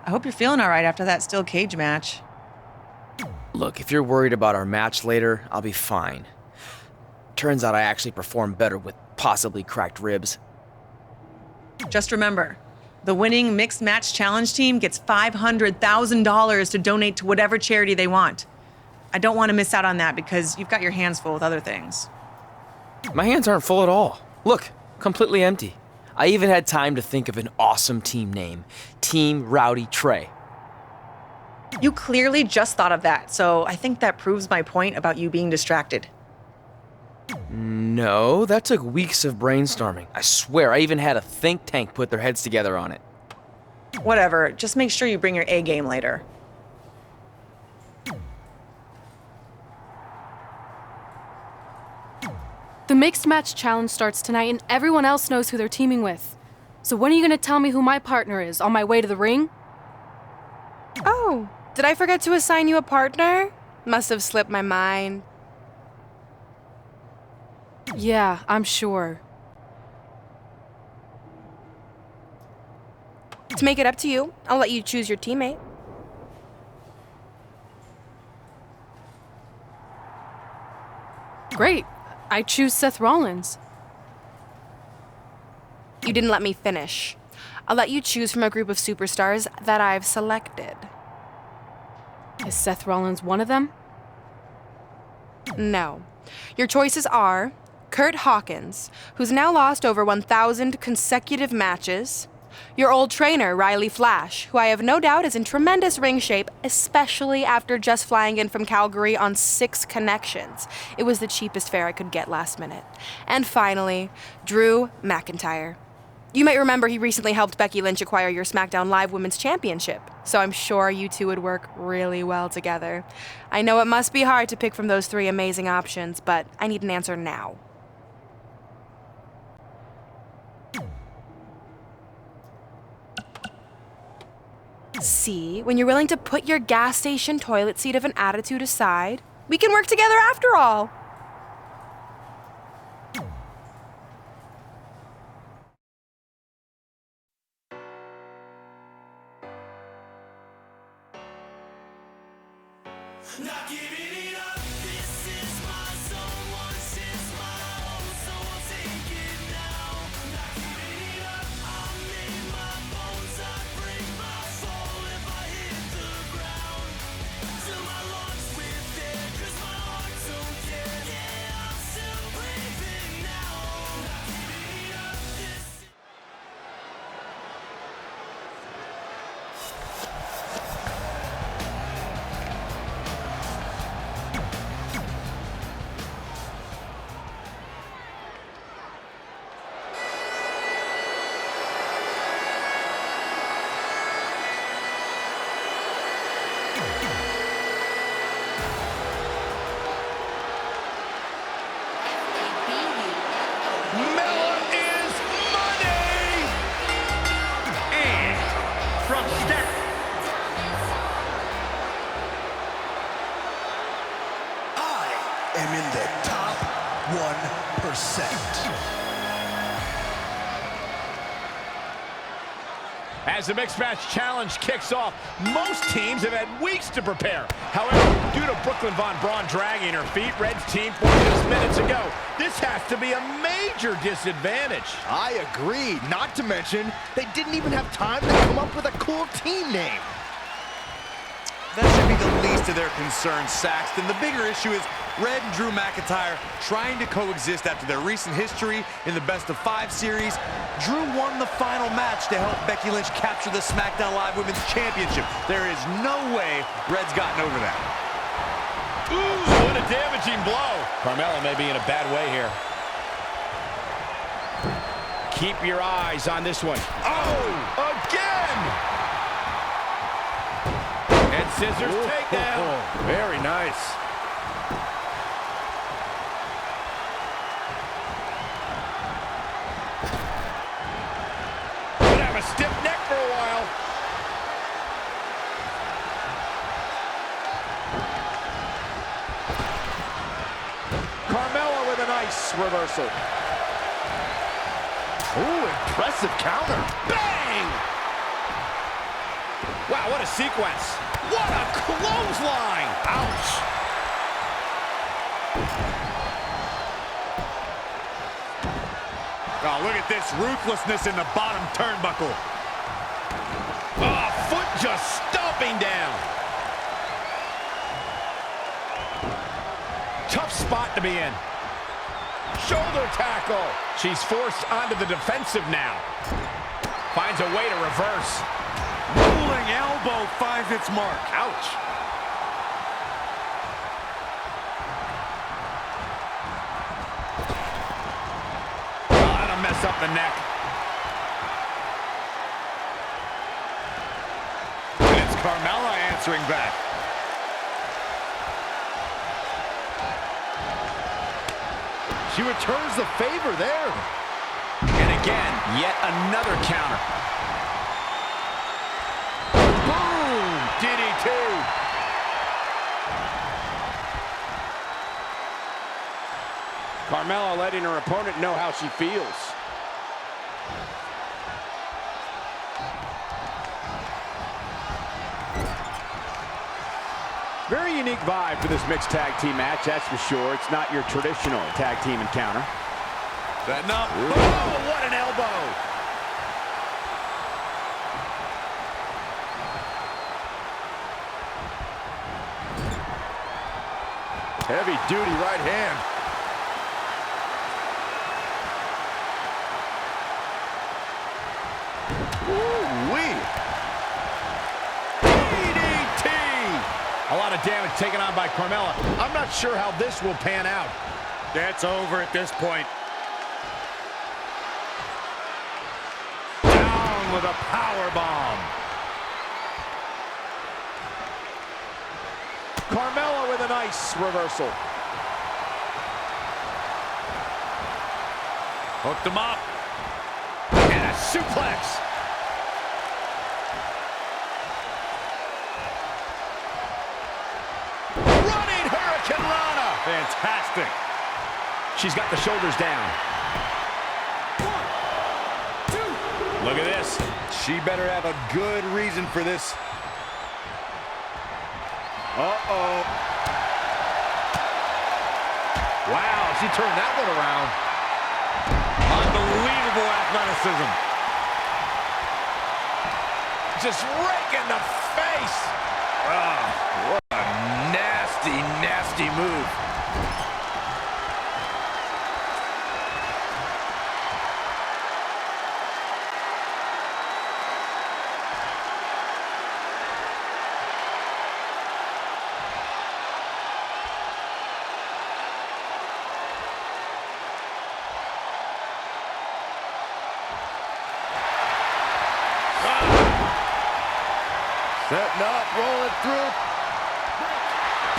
I hope you're feeling all right after that steel cage match. Look, if you're worried about our match later, I'll be fine. Turns out I actually performed better with possibly cracked ribs. Just remember, the winning mixed match challenge team gets $500,000 to donate to whatever charity they want. I don't want to miss out on that because you've got your hands full with other things. My hands aren't full at all. Look, completely empty. I even had time to think of an awesome team name. Team Rowdy Trey. You clearly just thought of that, so I think that proves my point about you being distracted. No, that took weeks of brainstorming. I swear, I even had a think tank put their heads together on it. Whatever, just make sure you bring your A game later. The mixed match challenge starts tonight and everyone else knows who they're teaming with. So when are you gonna tell me who my partner is on my way to the ring? Oh, did I forget to assign you a partner? Must have slipped my mind. Yeah, I'm sure. To make it up to you, I'll let you choose your teammate. Great. I choose Seth Rollins. You didn't let me finish. I'll let you choose from a group of superstars that I've selected. Is Seth Rollins one of them? No. Your choices are Kurt Hawkins, who's now lost over 1,000 consecutive matches. Your old trainer, Riley Flash, who I have no doubt is in tremendous ring shape, especially after just flying in from Calgary on 6 connections. It was the cheapest fare I could get last minute. And finally, Drew McIntyre. You might remember he recently helped Becky Lynch acquire your Smackdown Live Women's Championship, so I'm sure you two would work really well together. I know it must be hard to pick from those 3 amazing options, but I need an answer now. See, when you're willing to put your gas station toilet seat of an attitude aside, we can work together after all. Not giving it up, this is my zone. Once is my home, so I'll take it now. Not giving it up, I'm in my bones. I break my fall if I hit the ground. Till my lungs with air, 'cause my heart don't care. Yeah, I'm still breathing now. Not giving it up, this is... Mella is money! And from Steph. I am in the top 1%. As the mixed match challenge kicks off, most teams have had weeks to prepare. However, due to Brooklyn Von Braun dragging her feet, Red's team formed just minutes ago. This has to be a major disadvantage. I agree. Not to mention, they didn't even have time to come up with a cool team name. That should be the least of their concerns, Saxton. The bigger issue is Red and Drew McIntyre trying to coexist after their recent history in the best-of-5 series. Drew won the final match to help Becky Lynch capture the SmackDown Live Women's Championship. There is no way Red's gotten over that. Ooh, what a damaging blow. Carmella may be in a bad way here. Keep your eyes on this one. Oh, again! And scissors takedown. Very nice. Could have a stiff neck for a while. Carmella with a nice reversal. Ooh, impressive counter. Bang! Wow, what a sequence. What a clothesline. Ouch. Oh, look at this ruthlessness in the bottom turnbuckle. Oh, foot just stomping down. Tough spot to be in. Shoulder tackle. She's forced onto the defensive now. Finds a way to reverse. Rolling elbow finds its mark. Ouch. Oh, that'll mess up the neck. And it's Carmella answering back. She returns the favor there. And again, yet another counter. Boom! DDT. Carmella letting her opponent know how she feels. Very unique vibe for this mixed tag team match, that's for sure. It's not your traditional tag team encounter. Setting up. Oh, what an elbow! Heavy duty right hand. Ooh-wee. DDT! A lot of damage taken on by Carmella. I'm not sure how this will pan out. That's over at this point. Down with a power bomb. Carmella with a nice reversal. Hooked him up. And a suplex. Running Hurricane Rana. Fantastic. She's got the shoulders down. Look at this. She better have a good reason for this. Uh-oh. Wow, she turned that one around. Unbelievable athleticism. Just raking the face. What a nasty, nasty move. Setting up, rolling through.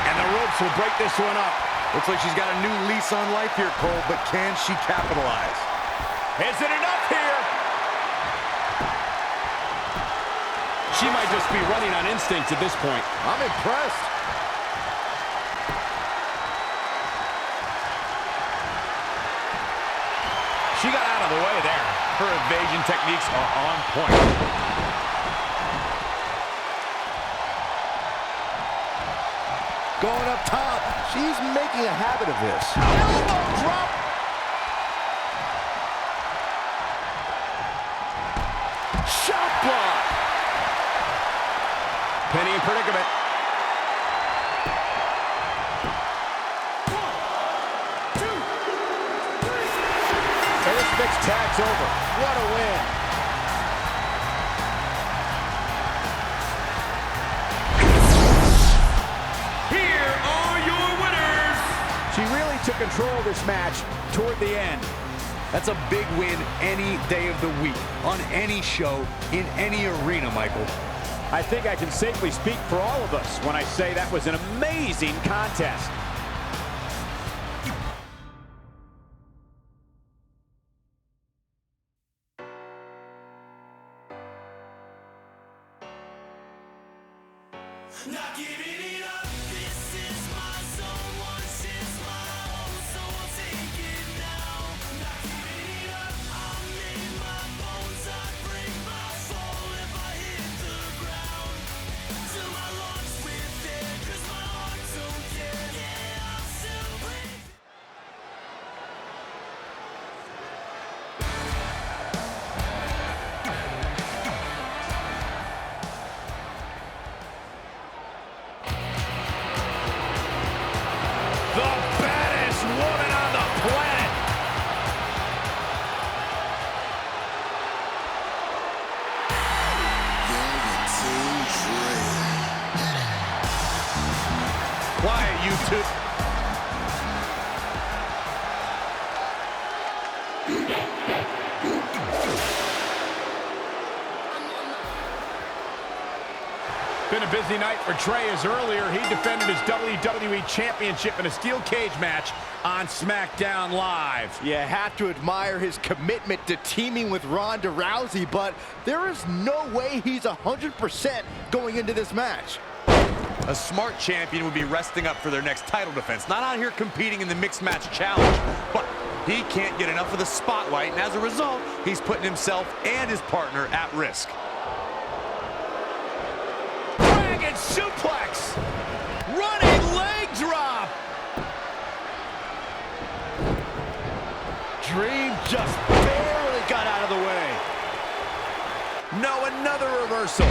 And the ropes will break this one up. Looks like she's got a new lease on life here, Cole, but can she capitalize? Is it enough here? She might just be running on instinct at this point. I'm impressed. She got out of the way there. Her evasion techniques are on point. Going up top. She's making a habit of this. Elbow drop. Shot block. Penny in predicament. This mixed tag's over. What a win. Here are your winners. She really took control of this match toward the end. That's a big win any day of the week, on any show, in any arena, Michael. I think I can safely speak for all of us when I say that was an amazing contest. Not giving it up, this is my zone. Once is my own, so I'll take it now. Not giving it up, I'm in my bones. I break my fall if I hit the ground. suit. Been a busy night for Trey, as earlier he defended his WWE Championship in a steel cage match on Smackdown Live. You have to admire his commitment to teaming with Ronda Rousey, but there is no way he's 100% going into this match. A smart champion would be resting up for their next title defense, not out here competing in the mixed match challenge. But he can't get enough of the spotlight, and as a result, he's putting himself and his partner at risk. Dragon suplex! Running leg drop! Dream just barely got out of the way. No, another reversal.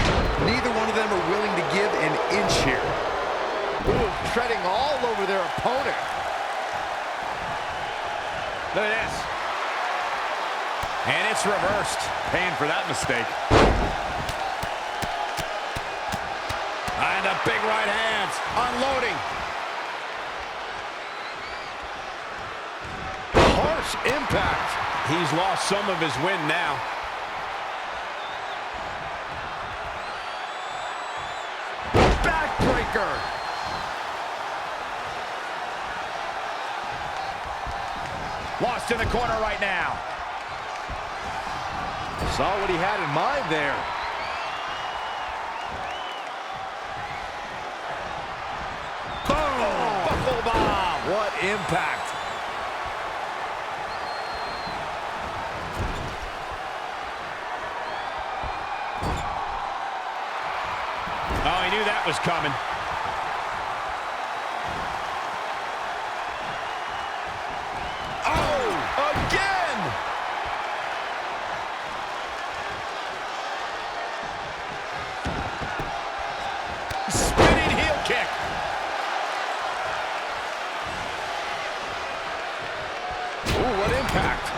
Neither one of them are willing to give an inch here. Ooh, treading all over their opponent. Look at this. And it's reversed. Paying for that mistake. And the big right hands, unloading. Harsh impact. He's lost some of his wind now. Backbreaker. Lost in the corner right now. Saw what he had in mind there. Boom! Buckle bomb. What impact. Oh, he knew that was coming. Oh, again! Spinning heel kick. Ooh, what impact.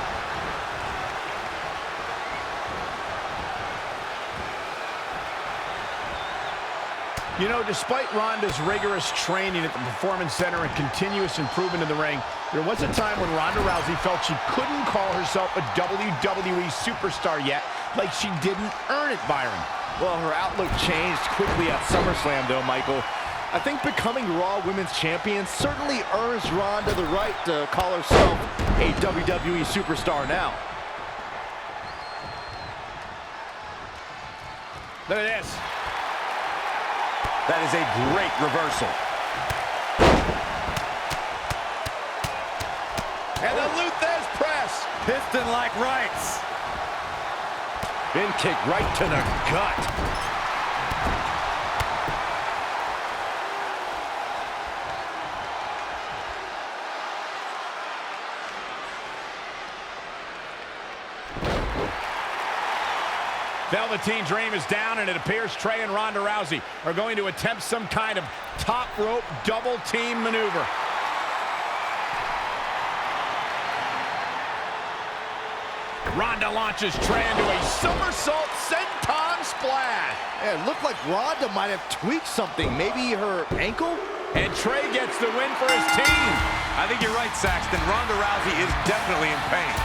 You know, despite Ronda's rigorous training at the Performance Center and continuous improvement in the ring, there was a time when Ronda Rousey felt she couldn't call herself a WWE superstar yet, like she didn't earn it, Byron. Well, her outlook changed quickly at SummerSlam, though, Michael. I think becoming Raw Women's Champion certainly earns Ronda the right to call herself a WWE superstar now. Look at this. That is a great reversal. And the Luthez press. Piston-like rights. Bin kick right to the gut. Velveteen Dream is down, and it appears Trey and Ronda Rousey are going to attempt some kind of top rope double team maneuver. Ronda launches Trey into a somersault senton splash. Yeah, it looked like Ronda might have tweaked something. Maybe her ankle? And Trey gets the win for his team. I think you're right, Saxton. Ronda Rousey is definitely in pain.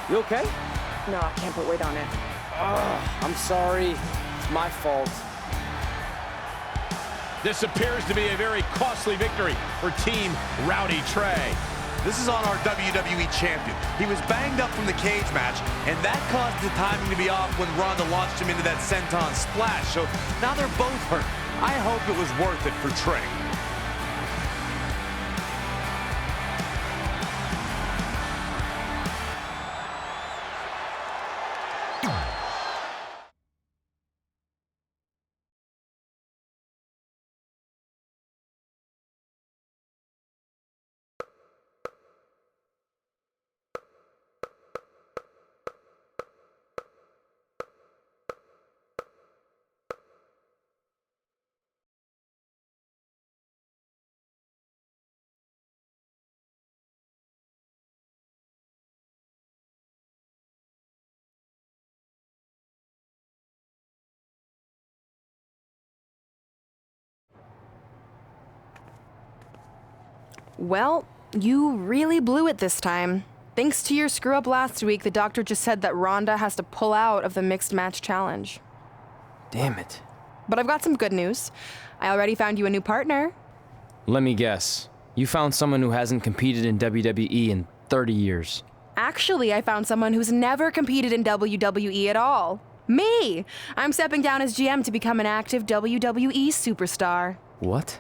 You okay? No, I can't put weight on it. I'm sorry. It's my fault. This appears to be a very costly victory for Team Rowdy Trey. This is on our WWE champion. He was banged up from the cage match, and that caused the timing to be off when Ronda launched him into that senton splash. So now they're both hurt. I hope it was worth it for Trey. Well, you really blew it this time. Thanks to your screw-up last week, the doctor just said that Ronda has to pull out of the mixed match challenge. Damn it. But I've got some good news. I already found you a new partner. Let me guess. You found someone who hasn't competed in WWE in 30 years. Actually, I found someone who's never competed in WWE at all. Me! I'm stepping down as GM to become an active WWE superstar. What?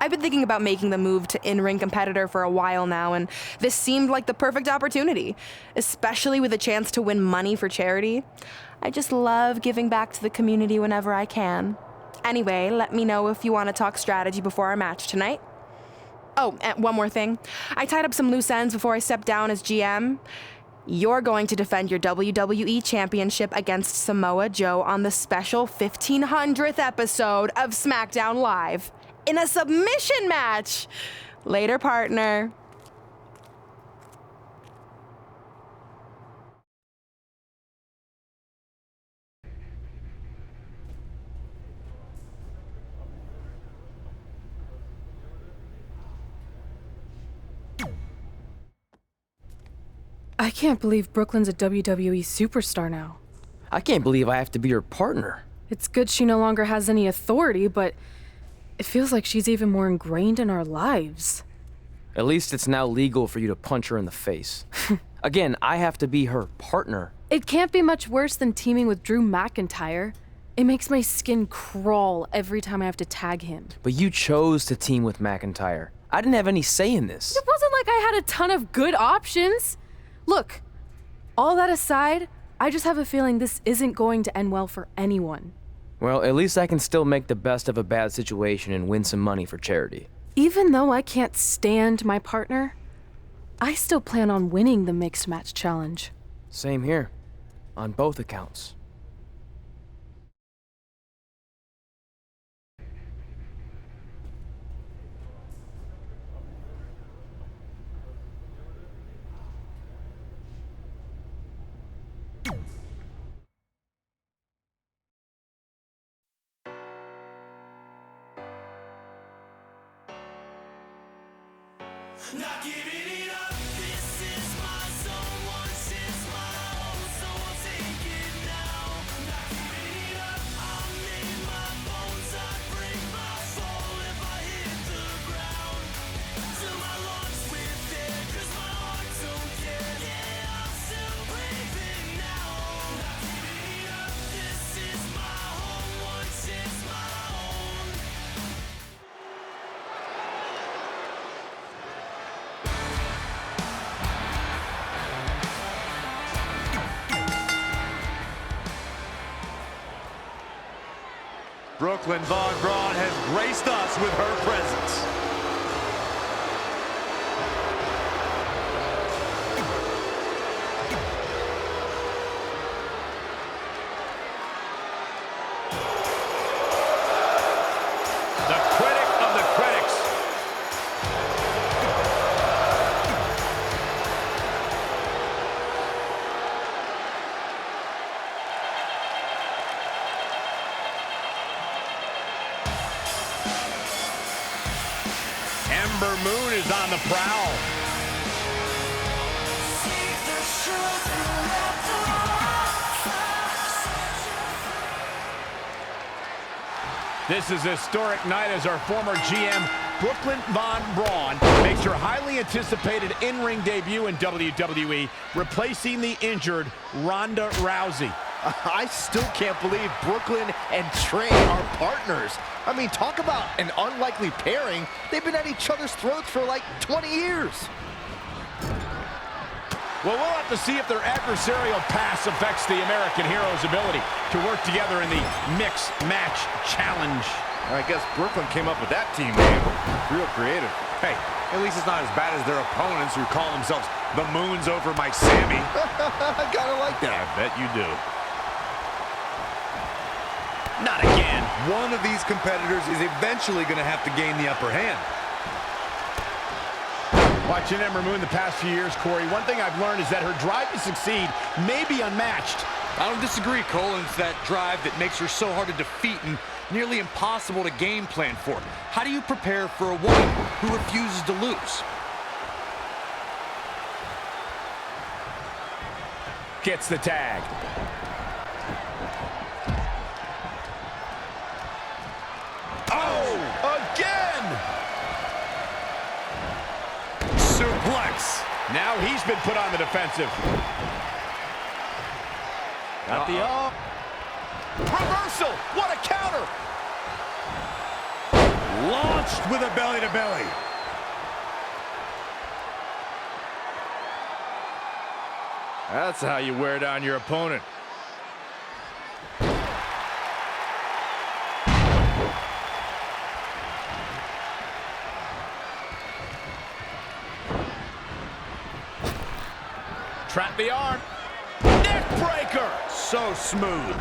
I've been thinking about making the move to in-ring competitor for a while now, and this seemed like the perfect opportunity, especially with a chance to win money for charity. I just love giving back to the community whenever I can. Anyway, let me know if you want to talk strategy before our match tonight. Oh, and one more thing. I tied up some loose ends before I stepped down as GM. You're going to defend your WWE Championship against Samoa Joe on the special 1500th episode of Smackdown Live in a submission match. Later, partner. I can't believe Brooklyn's a WWE superstar now. I can't believe I have to be her partner. It's good she no longer has any authority, but it feels like she's even more ingrained in our lives. At least it's now legal for you to punch her in the face. Again, I have to be her partner. It can't be much worse than teaming with Drew McIntyre. It makes my skin crawl every time I have to tag him. But you chose to team with McIntyre. I didn't have any say in this. It wasn't like I had a ton of good options. Look, all that aside, I just have a feeling this isn't going to end well for anyone. Well, at least I can still make the best of a bad situation and win some money for charity. Even though I can't stand my partner, I still plan on winning the Mixed Match Challenge. Same here, on both accounts. Not giving it up, this is my zone. Once it's my own, so I'll take it now. Not giving it up, I'm in my bones. I break my fall if I hit the ground. Till my lungs with air, 'cause my heart don't care. Yeah, I'm still breathing now. Not giving it up, this is my home. Once it's my own. Brooklyn Von Braun has graced us with her presence. The critic of the critics. Ember Moon is on the prowl. This is a historic night as our former GM, Brooklyn Von Braun, makes her highly anticipated in-ring debut in WWE, replacing the injured Ronda Rousey. I still can't believe Brooklyn and Trey are partners. I mean, talk about an unlikely pairing. They've been at each other's throats for like 20 years. Well, we'll have to see if their adversarial pass affects the American Hero's ability to work together in the Mixed Match Challenge. I guess Brooklyn came up with that team name. Real creative. Hey, at least it's not as bad as their opponents who call themselves the Moons over my Sammy. I kind of like that. I bet you do. Not again. One of these competitors is eventually going to have to gain the upper hand. Watching Ember Moon the past few years, Corey, one thing I've learned is that her drive to succeed may be unmatched. I don't disagree, Cole, and it's that drive that makes her so hard to defeat and nearly impossible to game plan for. How do you prepare for a woman who refuses to lose? gets the tag. Oh, again! Suplex. Now he's been put on the defensive. Got the up. Reversal! What a counter! Launched with a belly-to-belly. That's how you wear down your opponent. Trap the arm. Neck breaker! So smooth.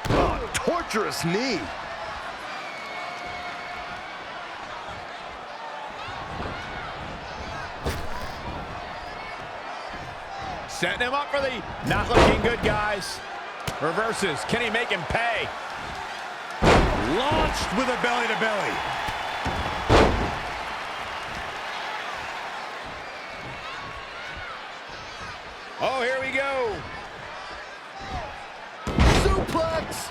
Oh, torturous knee. Setting him up for the not looking good, guys. Reverses. Can he make him pay? Launched with a belly-to-belly. Oh, here we go. Suplex.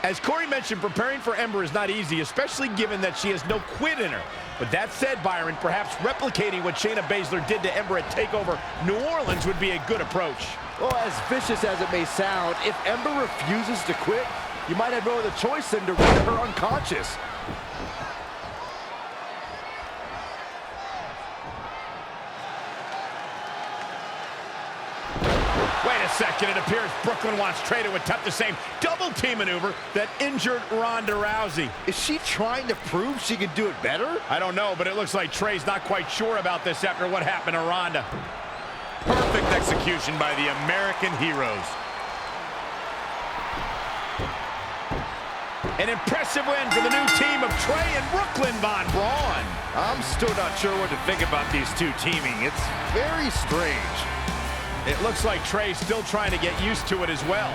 As Corey mentioned, preparing for Ember is not easy, especially given that she has no quit in her. But that said, Byron, perhaps replicating what Shayna Baszler did to Ember at TakeOver New Orleans would be a good approach. Well, as vicious as it may sound, if Ember refuses to quit, you might have no other choice than to render her unconscious. Wait a second, it appears Brooklyn wants Trey to attempt the same double team maneuver that injured Ronda Rousey. Is she trying to prove she can do it better? I don't know, but it looks like Trey's not quite sure about this after what happened to Ronda. Perfect execution by the American heroes. An impressive win for the new team of Trey and Brooklyn Von Braun. I'm still not sure what to think about these two teaming. It's very strange. It looks like Trey's still trying to get used to it as well.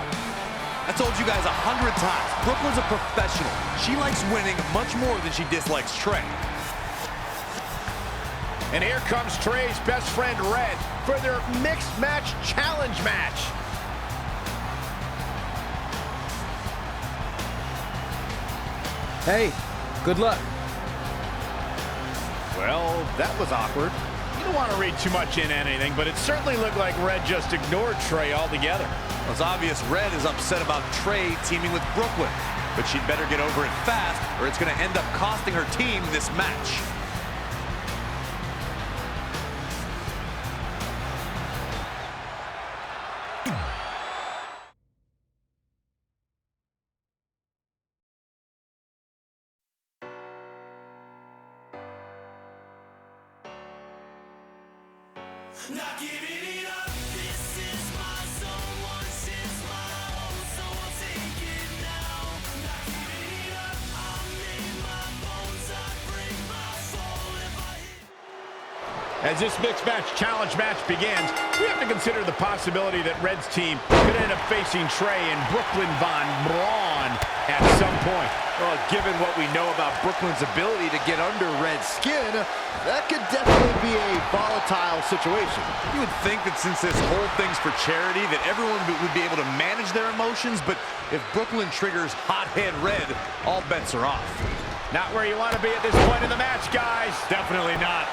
I told you guys 100 times, Brooklyn's a professional. She likes winning much more than she dislikes Trey. And here comes Trey's best friend, Red, for their mixed match challenge match. Hey, good luck. Well, that was awkward. You don't want to read too much into anything, but it certainly looked like Red just ignored Trey altogether. Well, it's obvious Red is upset about Trey teaming with Brooklyn, but she'd better get over it fast or it's going to end up costing her team this match. Not giving it up, this is my zone. Once is my own, so I'll take it now. Not giving it up, I'm in my bones. I break my fall if I hit. As this mixed match challenge match begins, we have to consider the possibility that Red's team could end up facing Trey and Brooklyn Von Braun at some point. Well, given what we know about Brooklyn's ability to get under Red's skin, that could definitely be a volatile situation. You would think that since this whole thing's for charity, that everyone would be able to manage their emotions, but if Brooklyn triggers hothead Red, all bets are off. Not where you want to be at this point in the match, guys. Definitely not.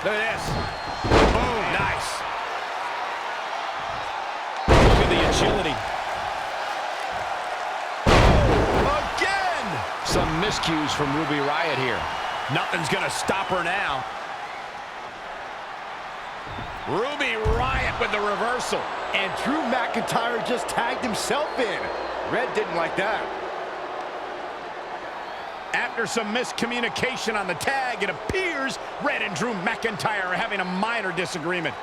Look at this. Boom, nice. Look at the agility. Again! Some miscues from Ruby Riott here. Nothing's gonna stop her now. Ruby Riott with the reversal. And Drew McIntyre just tagged himself in. Red didn't like that. After some miscommunication on the tag, it appears Red and Drew McIntyre are having a minor disagreement.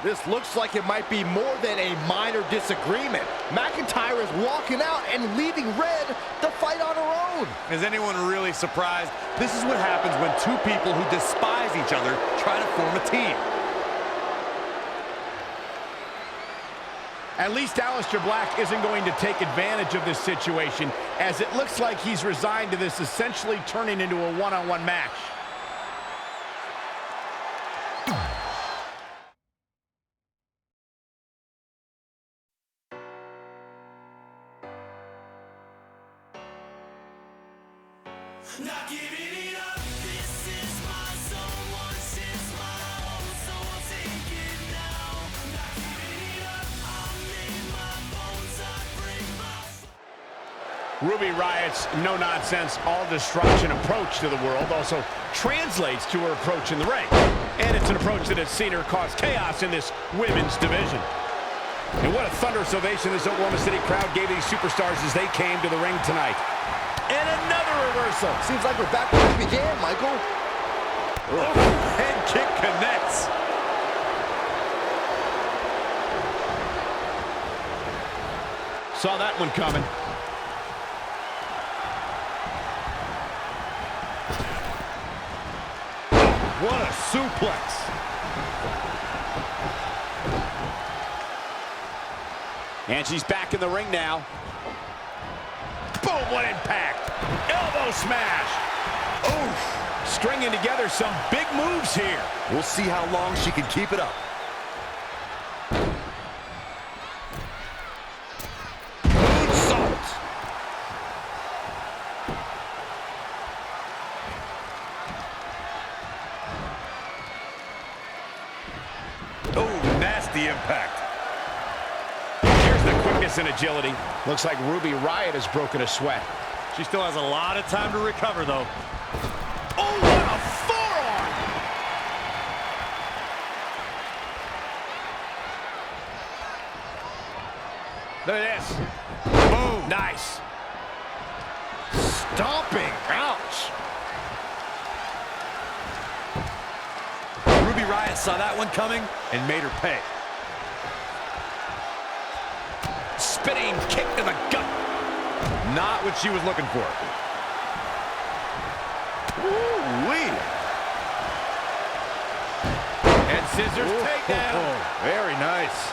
This looks like it might be more than a minor disagreement. McIntyre is walking out and leaving Red to fight on her own. Is anyone really surprised? This is what happens when two people who despise each other try to form a team. At least Aleister Black isn't going to take advantage of this situation, as it looks like he's resigned to this essentially turning into a one-on-one match. Not giving it up, this is my zone. Once it's my own, so I'll take it now. Not giving it up, I'm in my bones, I bring my... Ruby Riot's no-nonsense, all-destruction approach to the world also translates to her approach in the ring. And it's an approach that has seen her cause chaos in this women's division. And what a thunderous ovation this Oklahoma City crowd gave these superstars as they came to the ring tonight. And another reversal. Seems like we're back where we began, Michael. Head kick connects. Saw that one coming. What a suplex. And she's back in the ring now. Boom, what impact. Elbow smash. Oof. Stringing together some big moves here. We'll see how long she can keep it up. Moonsault. Oh, nasty impact. Here's the quickness and agility. Looks like Ruby Riott has broken a sweat. She still has a lot of time to recover, though. Oh, what a forearm! Look at this. Boom. Nice. Stomping. Ouch. Ruby Riott saw that one coming and made her pay. Spinning kick to the gut. Not what she was looking for. Woo-wee. And scissors takedown. Very nice.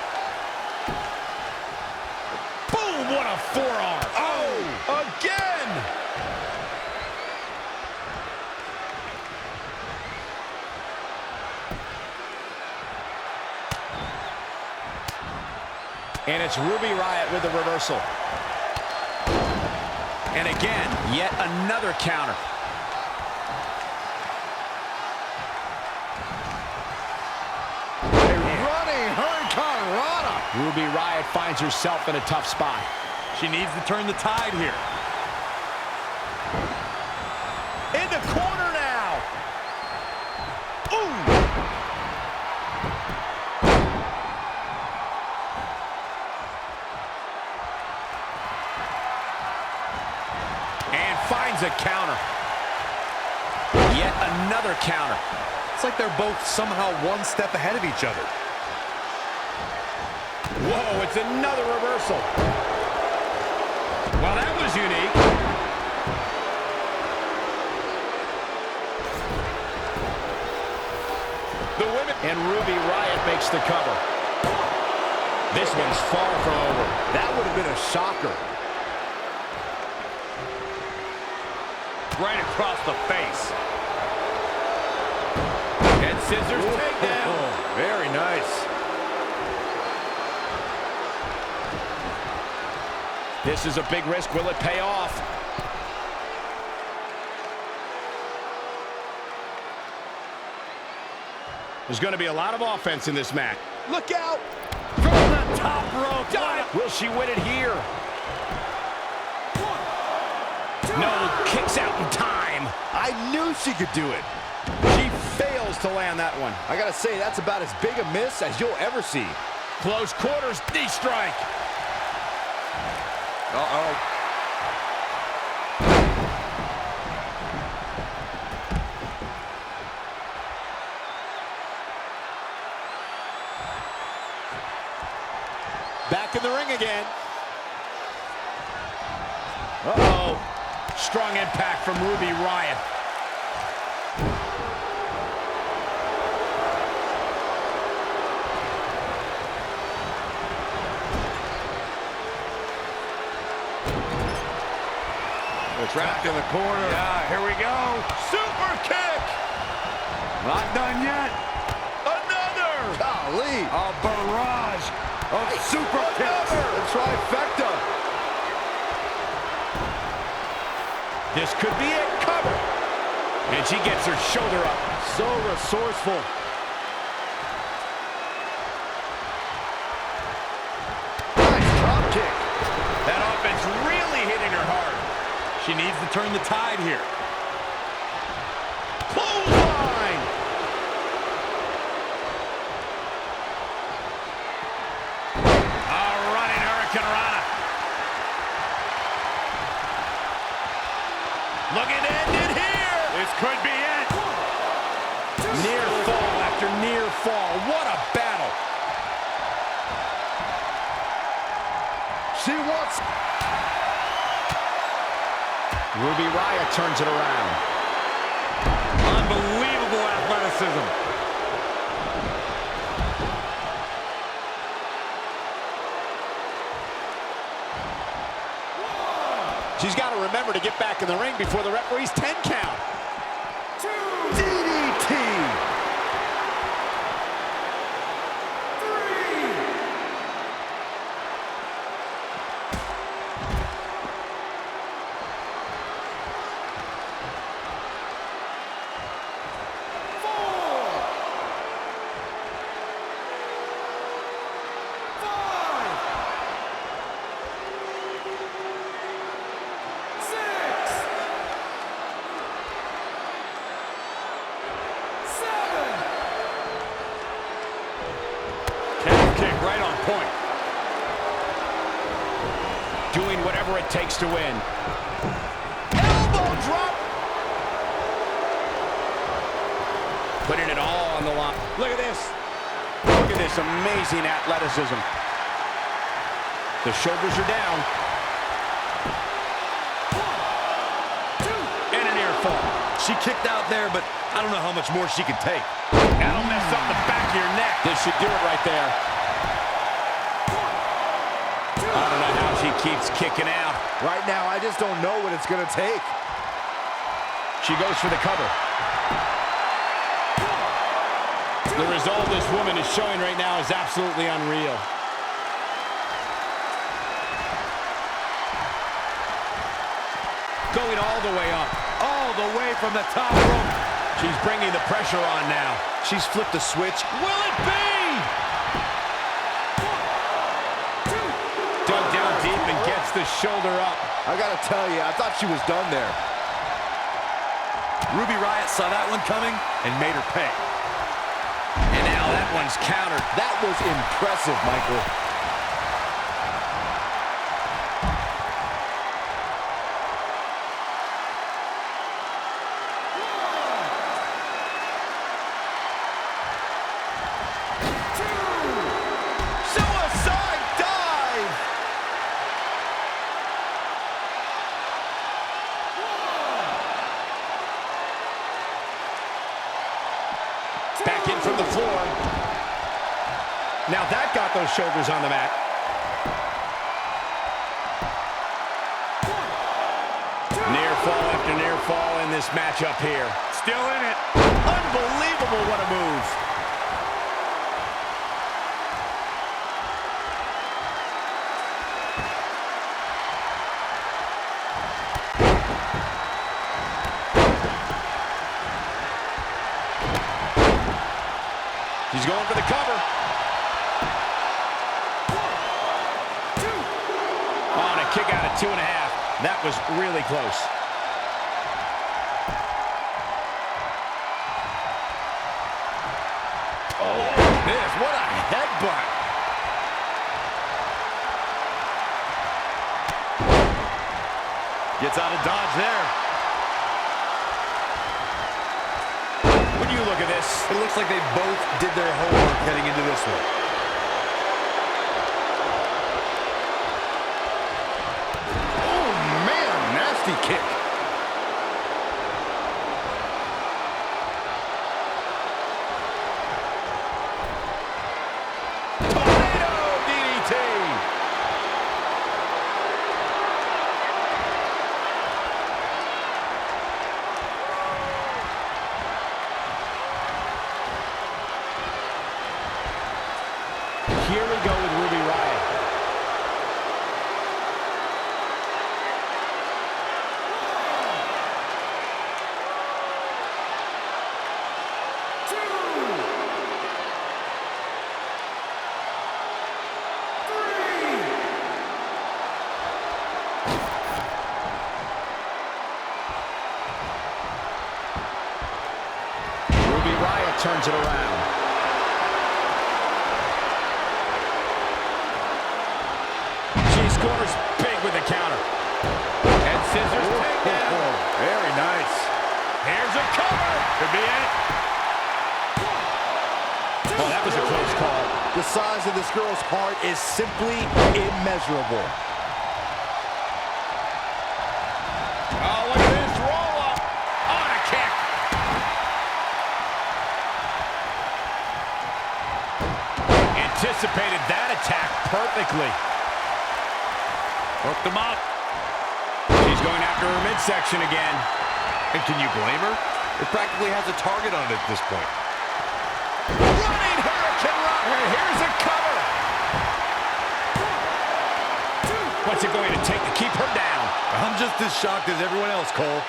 Boom, what a forearm. Oh, again. And it's Ruby Riott with the reversal. And again, yet another counter. Running Hurricane Rana. Ruby Riott finds herself in a tough spot. She needs to turn the tide here. In the corner now. Ooh. And finds a counter. Yet another counter. It's like they're both somehow one step ahead of each other. Whoa, it's another reversal. Well, that was unique. The women and Ruby Riott makes the cover. This one's far from over. That would have been a shocker. Right across the face. And scissors takedown. Very nice. This is a big risk. Will it pay off? There's going to be a lot of offense in this match. Look out! From the top rope. Got it! Will she win it here? No, kicks out in time. I knew she could do it. She fails to land that one. I gotta say, that's about as big a miss as you'll ever see. Close quarters, knee strike. Uh-oh. Back in the ring again. Uh-oh. Strong impact from Ruby Riott. Trapped in the corner. Yeah, here we go. Super kick. Not done yet. Another. Golly. A barrage of super kicks. A trifecta. This could be it. Cover. And she gets her shoulder up. So resourceful. Nice drop kick. That offense really hitting her hard. She needs to turn the tide here. Clothesline. A running Hurricane Rana. Looking to end it here. This could be it. Near fall after near fall. What a battle. She wants... Ruby Riott turns it around. Unbelievable athleticism. She's got to remember to get back in the ring before the referee's 10 count. DDT. Kick right on point. Doing whatever it takes to win. Elbow drop. Putting it all on the line. Look at this. Look at this amazing athleticism. The shoulders are down. And a near fall. She kicked out there, but I don't know how much more she can take. That'll mess up the back of your neck. This should do it right there. I don't know how she keeps kicking out. Right now, I just don't know what it's going to take. She goes for the cover. The result this woman is showing right now is absolutely unreal. Going all the way up. All the way from the top rope. She's bringing the pressure on now. She's flipped the switch. Will it be? Dug down deep and gets the shoulder up. I got to tell you, I thought she was done there. Ruby Riott saw that one coming and made her pay. And now that one's countered. That was impressive, Michael. Suicide dive! Back in from the floor. Now that got those shoulders on the mat. Near fall after near fall in this matchup here. Still in it. Unbelievable, what a move. He's going for the cover. On a kick out of 2.5. That was really close. Oh, this, what a headbutt. Gets out of dodge there. When you look at this, It looks like they both did their homework heading into this one. Oh, man, nasty kick. tornado DDT. here we go with Ruby Riott. Turns it around. She scores big with the counter. And scissors takedown. Very nice. Here's a cover. Could be it. Oh, that was a close call. The size of this girl's heart is simply immeasurable. Oh, look at this roll up. On a kick. Anticipated that attack perfectly. Hooked him up. She's going after her midsection again. And can you blame her? It practically has a target on it at this point. Running Hurricane Rock. And here's a cover. What's it going to take to keep her down? I'm just as shocked as everyone else, Cole.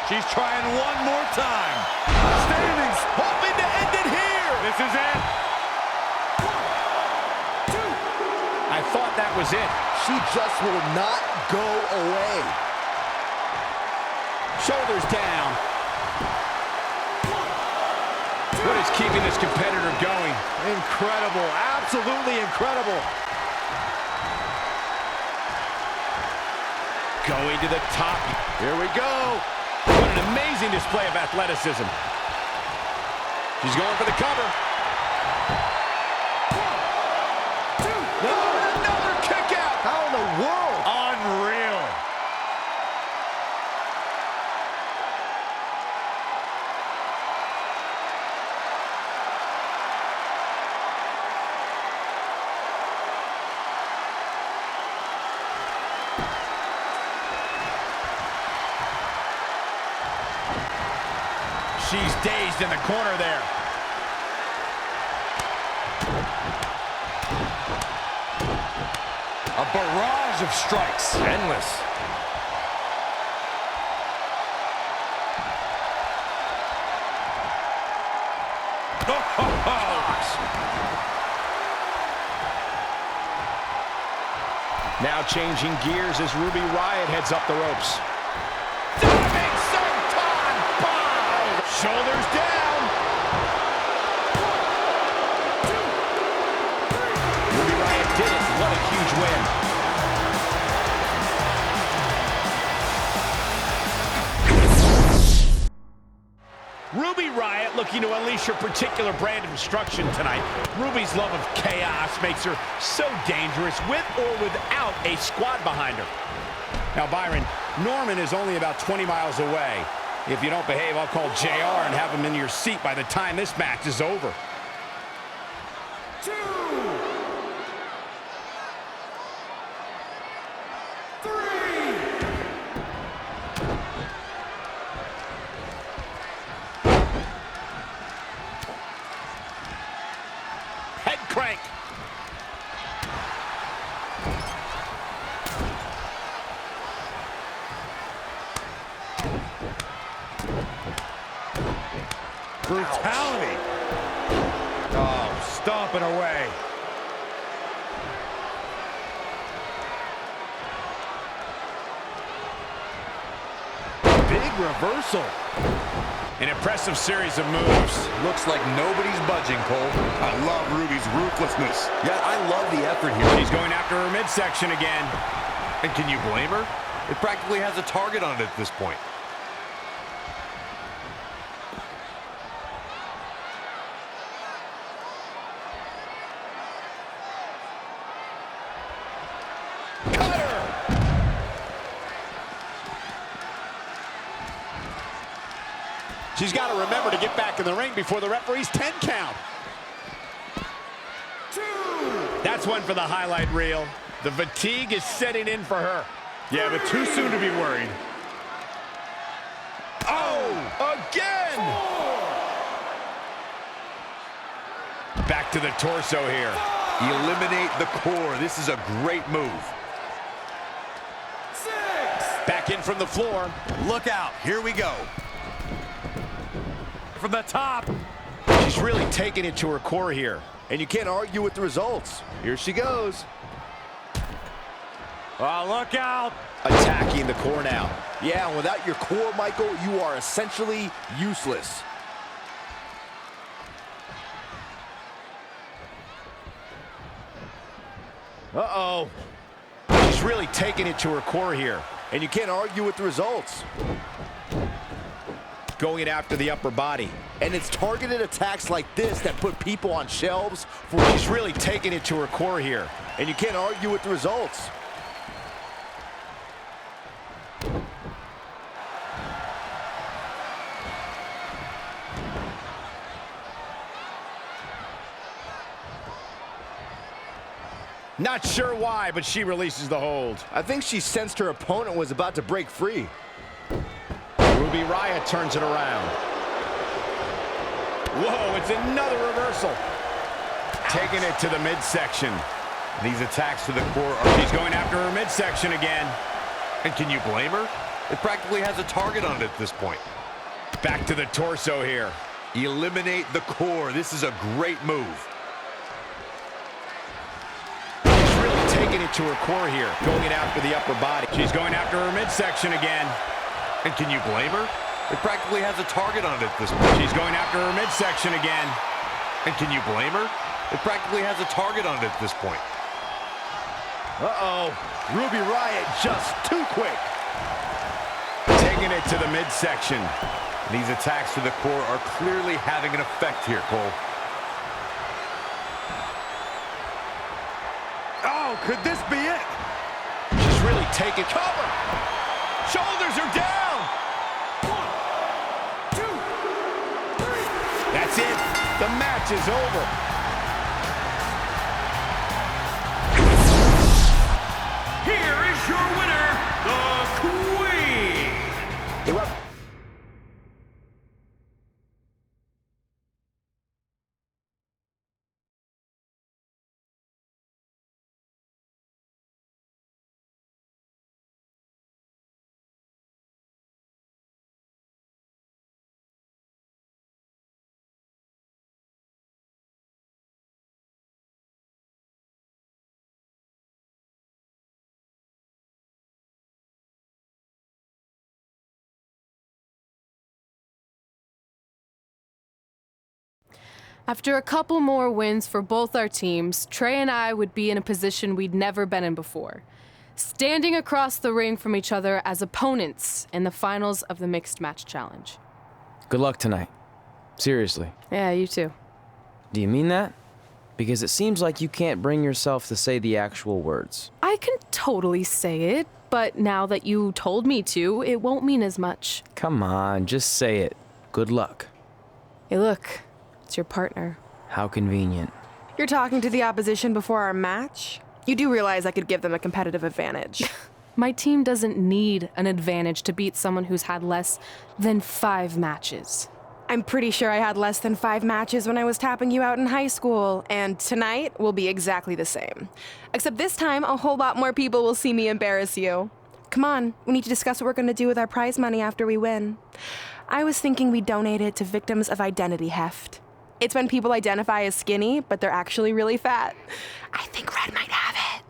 She's trying one more time. Standing, hoping to end it here. This is it. I thought that was it. She just will not go away. Shoulders down. What is keeping this competitor going? Incredible, absolutely incredible. Going to the top. Here we go. What an amazing display of athleticism. She's going for the cover. No, another kick out. How in the world? Unreal. She's dazed in the corner there. A barrage of strikes. Endless. Now changing gears as Ruby Riott heads up the ropes. Diving senton bomb. Shoulders down. Ruby Riott did it. What a huge win. Ruby Riott looking to unleash her particular brand of destruction tonight. Ruby's love of chaos makes her so dangerous with or without a squad behind her. Now, Byron, Norman is only about 20 miles away. If you don't behave, I'll call JR and have him in your seat by the time this match is over. Head crank. Brutality. Oh, stomping away. Big reversal. An impressive series of moves. Looks like nobody's budging, Cole. I love Ruby's ruthlessness. Yeah, I love the effort here. She's going after her midsection again. And can you blame her? It practically has a target on it at this point. She's got to remember to get back in the ring before the referee's 10 count. That's one for the highlight reel. The fatigue is setting in for her. Yeah, but too soon to be worried. Oh, again! Back to the torso here. Eliminate the core. This is a great move. Back in from the floor. Look out. Here we go. From the top. She's really taking it to her core here. And you can't argue with the results. Here she goes. Oh, look out. Attacking the core now. Yeah, and without your core, Michael, you are essentially useless. Uh-oh. She's really taking it to her core here. And you can't argue with the results. Going after the upper body. And it's targeted attacks like this that put people on shelves for... She's really taking it to her core here. And you can't argue with the results. Not sure why, but she releases the hold. I think she sensed her opponent was about to break free. Ruby Riott turns it around. Whoa, it's another reversal. Taking it to the midsection. These attacks to the core are... She's going after her midsection again. And can you blame her? It practically has a target on it at this point. Back to the torso here. Eliminate the core. This is a great move. Taking it to her core here. Going after the upper body. She's going after her midsection again. And can you blame her? It practically has a target on it at this point. She's going after her midsection again. And can you blame her? It practically has a target on it at this point. Uh-oh. Ruby Riott just too quick. Taking it to the midsection. These attacks to the core are clearly having an effect here, Cole. Oh, could this be it? She's really taking cover. Shoulders are down. 1, 2, 3. That's it. The match is over. Here is your winner, the Queen. After a couple more wins for both our teams, Trey and I would be in a position we'd never been in before, standing across the ring from each other as opponents in the finals of the Mixed Match Challenge. Good luck tonight. Seriously. Yeah, you too. Do you mean that? Because it seems like you can't bring yourself to say the actual words. I can totally say it, but now that you told me to, it won't mean as much. Come on, just say it. Good luck. Hey, look. It's your partner. How convenient. You're talking to the opposition before our match? You do realize I could give them a competitive advantage. My team doesn't need an advantage to beat someone who's had less than 5 matches. I'm pretty sure I had less than 5 matches when I was tapping you out in high school, and tonight will be exactly the same. Except this time, a whole lot more people will see me embarrass you. Come on, we need to discuss what we're gonna do with our prize money after we win. I was thinking we'd donate it to victims of identity heft. It's when people identify as skinny, but they're actually really fat. I think Red might have it.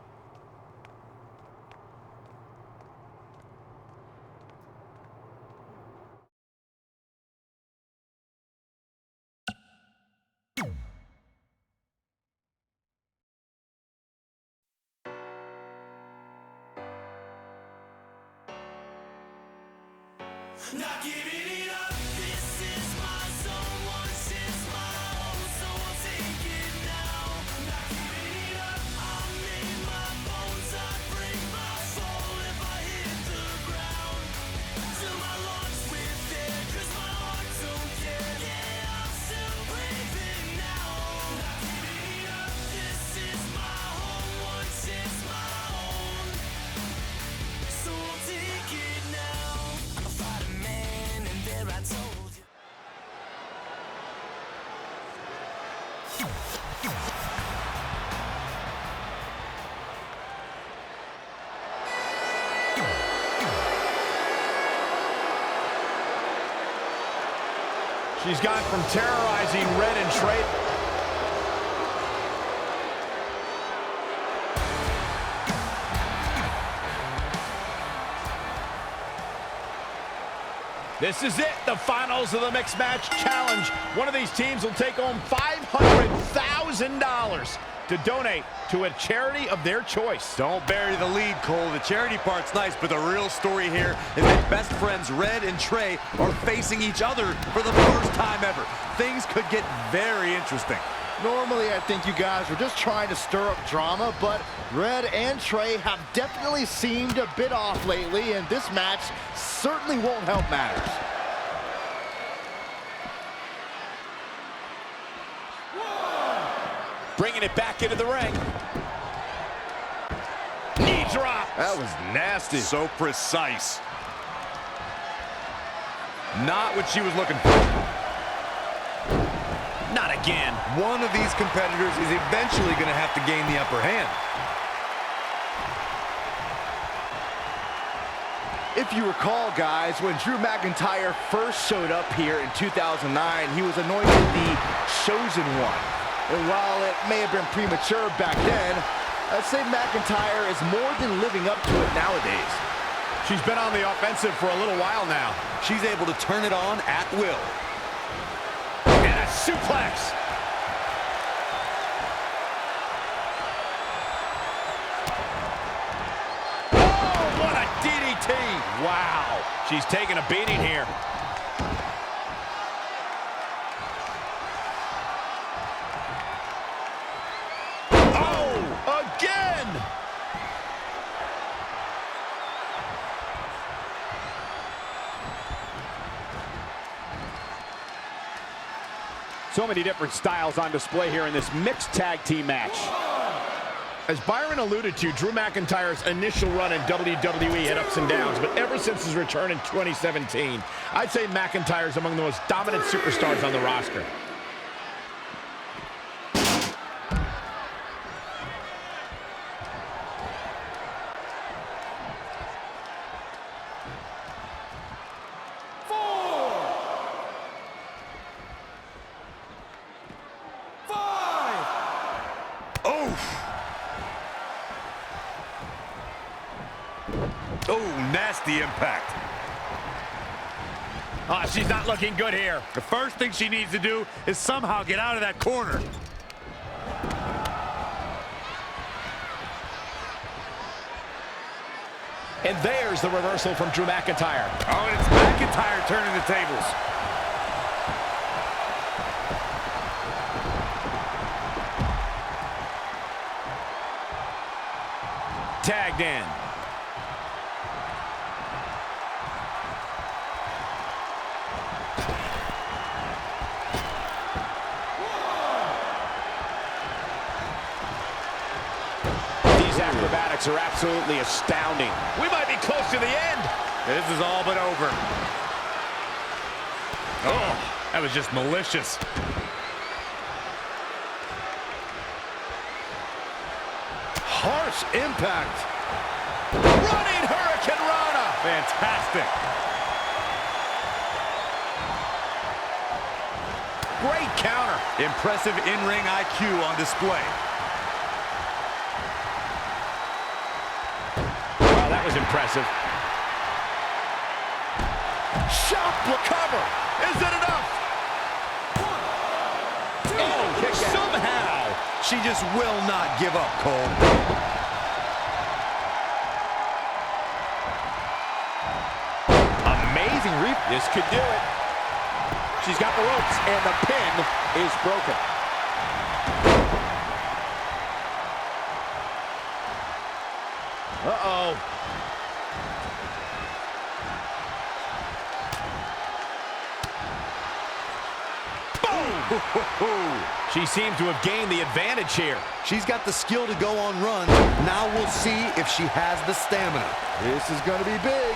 Not giving it up, this is my zone. Once it's my own, so I'll take it now. Not giving it up, I'm in my bones. I break my soul if I hit the ground. Till my lungs with air, 'cause my heart don't care. Yeah, I'm still breathing now. Not giving it up, this is my home. Once it's my own, so I'll take it now. I'm a fighter man, and there are times She's gone from terrorizing Red and Trey. This is it, the finals of the Mixed Match Challenge. One of these teams will take home $500,000 to donate to a charity of their choice. Don't bury the lead, Cole. The charity part's nice, but the real story here is that best friends Red and Trey are facing each other for the first time ever. Things could get very interesting. Normally, I think you guys were just trying to stir up drama, but Red and Trey have definitely seemed a bit off lately, and this match certainly won't help matters. Bringing it back into the ring. Knee drop. That was nasty. So precise. Not what she was looking for. Not again. One of these competitors is eventually going to have to gain the upper hand. If you recall, guys, when Drew McIntyre first showed up here in 2009, he was anointed the Chosen One. And while it may have been premature back then, I'd say McIntyre is more than living up to it nowadays. She's been on the offensive for a little while now. She's able to turn it on at will. And a suplex. Oh, what a DDT. Wow. She's taking a beating here. Oh, again. So many different styles on display here in this mixed tag team match. As Byron alluded to, Drew McIntyre's initial run in WWE had ups and downs, but ever since his return in 2017, I'd say McIntyre's among the most dominant superstars on the roster. Oh, nasty impact. Oh, she's not looking good here. The first thing she needs to do is somehow get out of that corner. And there's the reversal from Drew McIntyre. Oh, and it's McIntyre turning the tables. Tagged in. Acrobatics are absolutely astounding. We might be close to the end. This is all but over. Oh, that was just malicious. Harsh impact. Running Hurricane Rana. Fantastic. Great counter. Impressive in-ring IQ on display. That was impressive. Shot cover. Is it enough? Oh, somehow. She just will not give up, Cole. Amazing reap. This could do it. She's got the ropes, and the pin is broken. Uh-oh. She seems to have gained the advantage here. She's got the skill to go on runs. Now we'll see if she has the stamina. This is going to be big.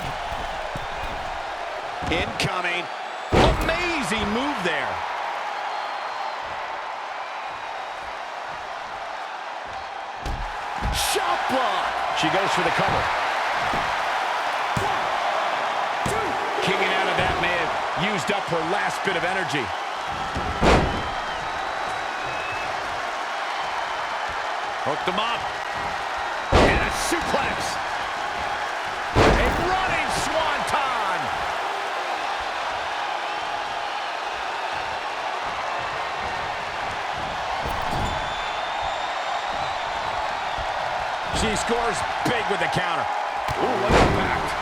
Incoming. Amazing move there. Shot block. She goes for the cover. Kicking out of that may have used used up her last bit of energy. Hooked him up. And a suplex. A running swanton. She scores big with the counter. Ooh, what impact.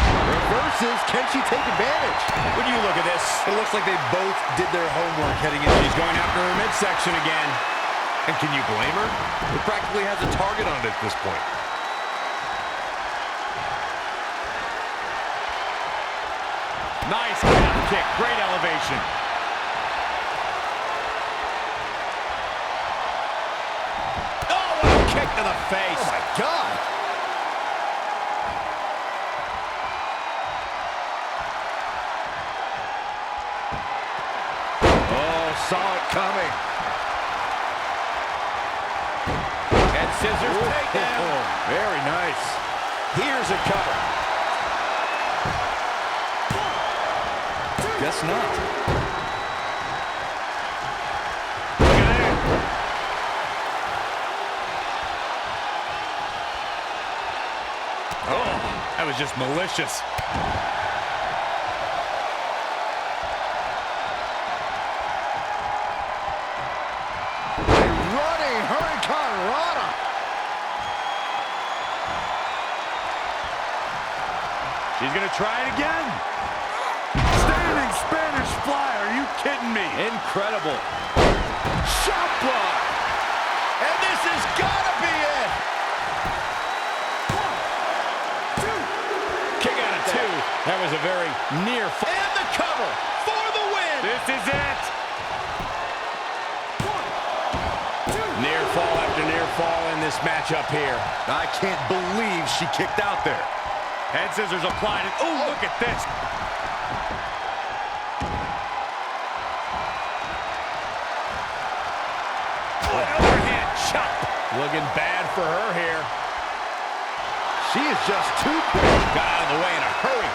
Reverses. Can she take advantage? When you look at this, It looks like they both did their homework heading in. she's going after her midsection again. And can you blame her? It practically has a target on it at this point. Nice calf kick. Great elevation. Oh, what a kick to the face. Oh, my God. Oh, saw it coming. And scissors takedown. Very nice. Here's a cover. Guess not. Look at that. Oh, that was just malicious. Running Hurricane Rana. She's going to try it again. Standing Spanish fly. Are you kidding me? Incredible. Shot block. And this has got to be it. 1, 2. Kick out of 2. That was a very near fall. And the cover for the win. This is it. 1, 2. Near fall after near fall in this matchup here. I can't believe she kicked out there. Head scissors applied. And oh, look at this. An overhand chop. Looking bad for her here. She is just too quick. Got out of the way in a hurry.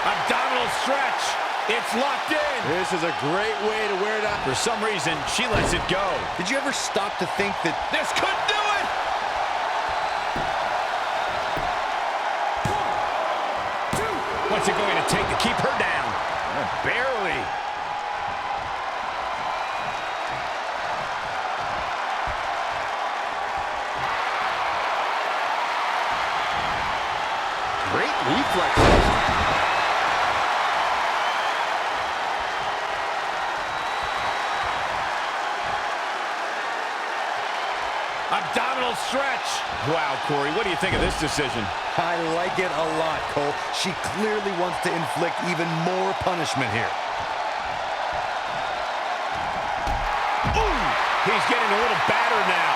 Abdominal stretch. It's locked in. This is a great way to wear it out. For some reason, she lets it go. Did you ever stop to think that This could do it. 1, 2. What's it going to take to keep her down? Barely. great reflexes? Abdominal stretch. Wow, Corey, what do you think of this decision? I like it a lot, Cole. She clearly wants to inflict even more punishment here. Ooh, he's getting a little battered now.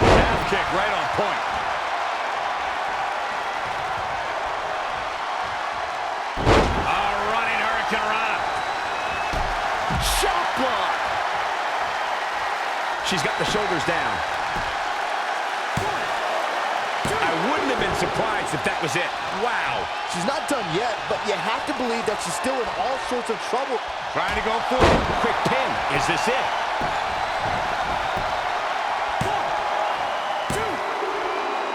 Half kick right on point. A running Hurricane Rana. Shot block. She's got the shoulders down. I wouldn't have been surprised if that was it. Wow. She's not done yet, but you have to believe that she's still in all sorts of trouble. Trying to go for it. Quick pin. Is this it? 1, 2,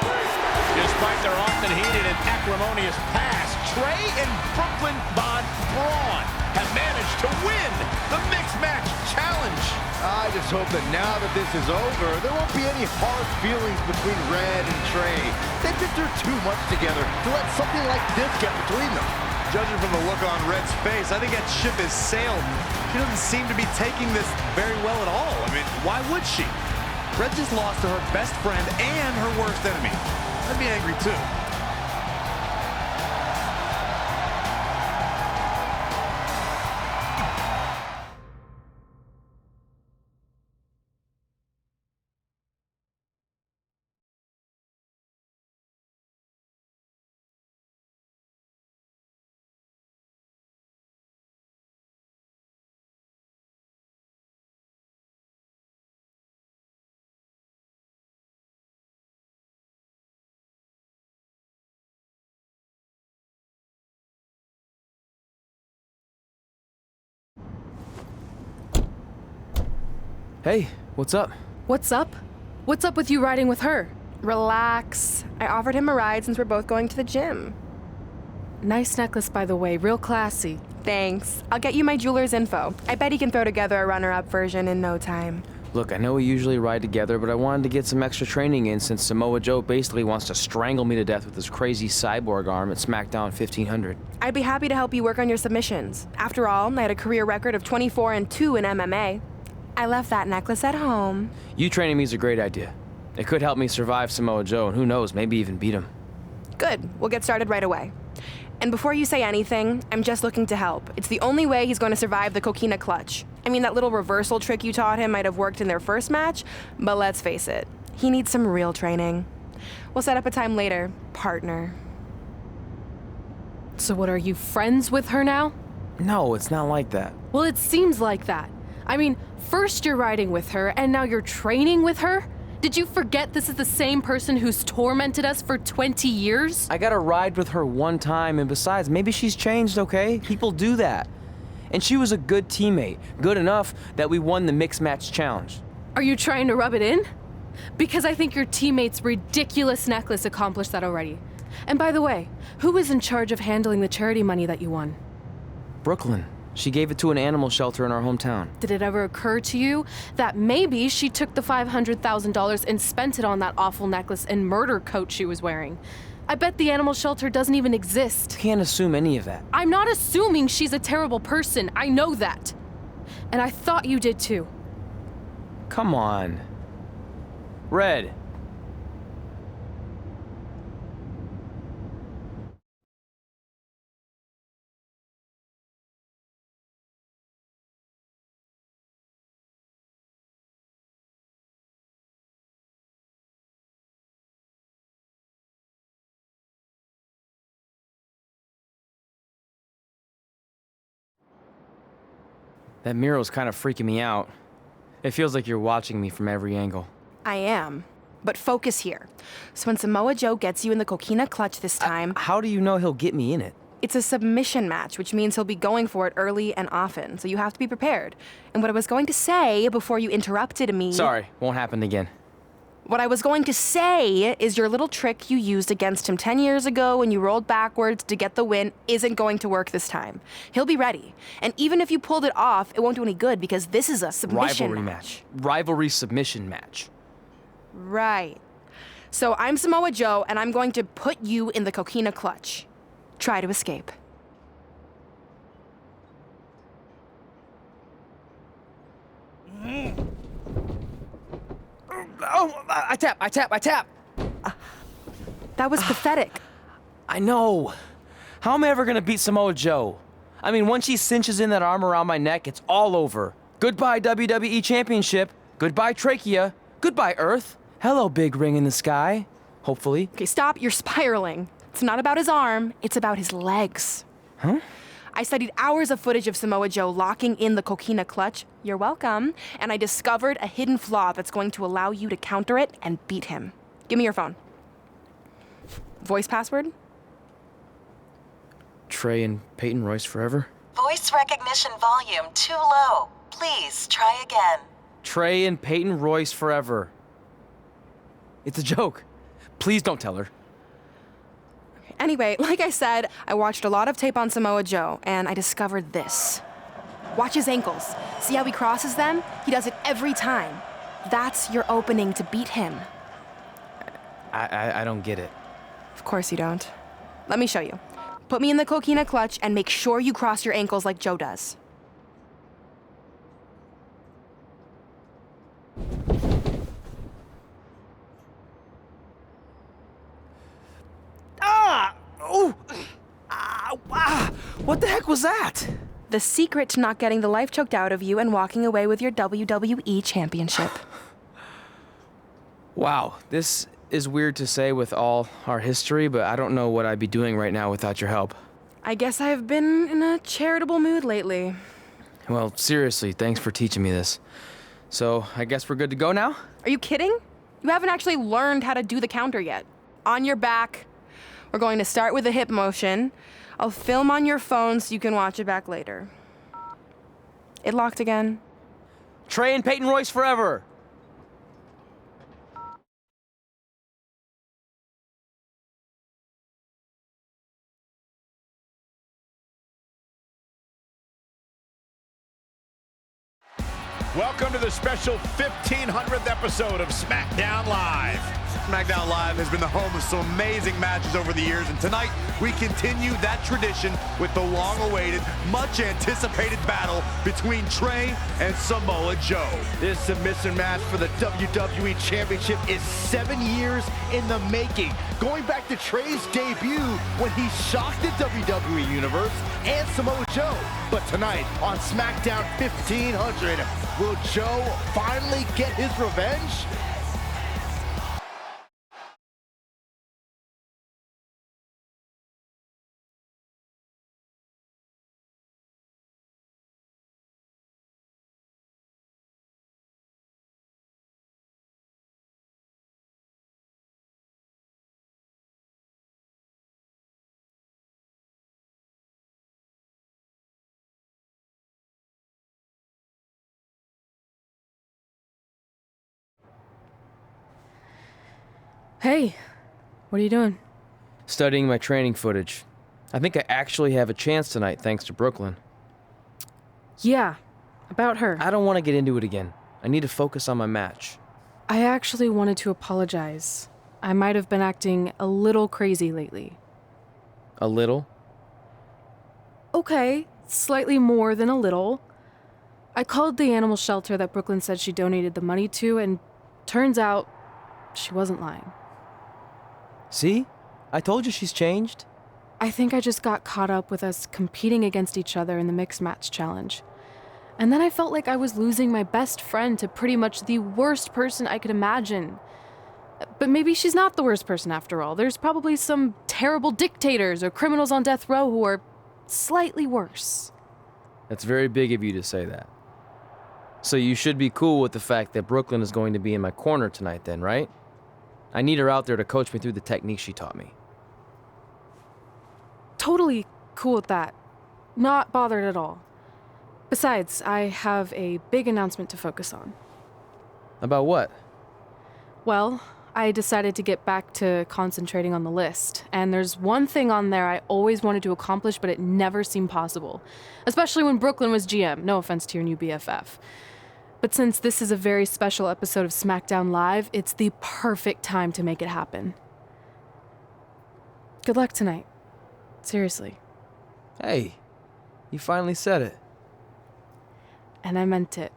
3. Despite their often heated and acrimonious past, Trey and Brooklyn Von Braun have managed to win the Mixed Match Challenge. I just hope that now that this is over, there won't be any hard feelings between Red and Trey. They've been through too much together to let something like this get between them. Judging from the look on Red's face, I think that ship has sailed. She doesn't seem to be taking this very well at all. I mean, why would she? Red just lost to her best friend and her worst enemy. I'd be angry too. Hey, what's up? What's up? What's up with you riding with her? Relax. I offered him a ride since we're both going to the gym. Nice necklace, by the way, real classy. Thanks. I'll get you my jeweler's info. I bet he can throw together a runner-up version in no time. Look, I know we usually ride together, but I wanted to get some extra training in since Samoa Joe basically wants to strangle me to death with his crazy cyborg arm at Smackdown 1500. I'd be happy to help you work on your submissions. After all, I had a career record of 24-2 in MMA. I left that necklace at home. You training me is a great idea. It could help me survive Samoa Joe, and who knows, maybe even beat him. Good. We'll get started right away. And before you say anything, I'm just looking to help. It's the only way he's going to survive the coquina clutch. I mean, that little reversal trick you taught him might have worked in their first match, but let's face it, he needs some real training. We'll set up a time later, partner. So what, are you friends with her now? No, it's not like that. Well, it seems like that. I mean, first you're riding with her, and now you're training with her? Did you forget this is the same person who's tormented us for 20 years? I got to ride with her one time, and besides, maybe she's changed, okay? People do that. And she was a good teammate, good enough that we won the mixed match challenge. Are you trying to rub it in? Because I think your teammate's ridiculous necklace accomplished that already. And by the way, who was in charge of handling the charity money that you won? Brooklyn. She gave it to an animal shelter in our hometown. Did it ever occur to you that maybe she took the $500,000 and spent it on that awful necklace and murder coat she was wearing? I bet the animal shelter doesn't even exist. Can't assume any of that. I'm not assuming she's a terrible person. I know that. And I thought you did too. Come on. Red. That mural's kind of freaking me out. It feels like you're watching me from every angle. I am. But focus here. So when Samoa Joe gets you in the coquina clutch this time, How do you know he'll get me in it? it's a submission match, which means he'll be going for it early and often. So you have to be prepared. And what I was going to say before you interrupted me... Sorry, won't happen again. What I was going to say is your little trick you used against him 10 years ago when you rolled backwards to get the win isn't going to work this time. He'll be ready. And even if you pulled it off, it won't do any good because this is a submission Rivalry match. Rivalry submission match. Right. So I'm Samoa Joe, and I'm going to put you in the coquina clutch. Try to escape. Oh, I tap. That was pathetic. I know. How am I ever gonna beat Samoa Joe? I mean, once she cinches in that arm around my neck, it's all over. Goodbye, WWE Championship. Goodbye, Trachea. Goodbye, Earth. Hello, big ring in the sky. Hopefully. Okay, stop. You're spiraling. It's not about his arm. It's about his legs. Huh? I studied hours of footage of Samoa Joe locking in the coquina clutch. You're welcome. And I discovered a hidden flaw that's going to allow you to counter it and beat him. Give me your phone. Voice password? Trey and Peyton Royce forever? Voice recognition volume too low. Please try again. Trey and Peyton Royce forever. It's a joke. Please don't tell her. Anyway, like I said, I watched a lot of tape on Samoa Joe, and I discovered this. Watch his ankles. See how he crosses them? He does it every time. That's your opening to beat him. I don't get it. Of course you don't. Let me show you. Put me in the coquina clutch and make sure you cross your ankles like Joe does. What the heck was that? The secret to not getting the life choked out of you and walking away with your WWE championship. Wow, this is weird to say with all our history, but I don't know what I'd be doing right now without your help. I guess I've been in a charitable mood lately. Well, seriously, thanks for teaching me this. So, I guess we're good to go now? Are you kidding? You haven't actually learned how to do the counter yet. On your back. We're going to start with a hip motion. I'll film on your phone so you can watch it back later. It locked again. Trey and Peyton Royce forever. Welcome to the special 1500th episode of Smackdown Live. Smackdown Live has been the home of some amazing matches over the years, and tonight we continue that tradition with the long-awaited, much-anticipated battle between Trey and Samoa Joe. This submission match for the WWE Championship is 7 years in the making, going back to Trey's debut when he shocked the WWE Universe and Samoa Joe. But tonight on SmackDown 1500, will Joe finally get his revenge? Hey, what are you doing? Studying my training footage. I think I actually have a chance tonight thanks to Brooklyn. Yeah, about her. I don't want to get into it again. I need to focus on my match. I actually wanted to apologize. I might have been acting a little crazy lately. A little? Okay, slightly more than a little. I called the animal shelter that Brooklyn said she donated the money to, and turns out she wasn't lying. See? I told you she's changed. I think I just got caught up with us competing against each other in the mixed match challenge. And then I felt like I was losing my best friend to pretty much the worst person I could imagine. But maybe she's not the worst person after all. There's probably some terrible dictators or criminals on death row who are slightly worse. That's very big of you to say that. So you should be cool with the fact that Brooklyn is going to be in my corner tonight then, right? I need her out there to coach me through the technique she taught me. Totally cool with that. Not bothered at all. Besides, I have a big announcement to focus on. About what? Well, I decided to get back to concentrating on the list, and there's one thing on there I always wanted to accomplish, but it never seemed possible. Especially when Brooklyn was GM, no offense to your new BFF. But since this is a very special episode of SmackDown Live, it's the perfect time to make it happen. Good luck tonight. Seriously. Hey, you finally said it. And I meant it.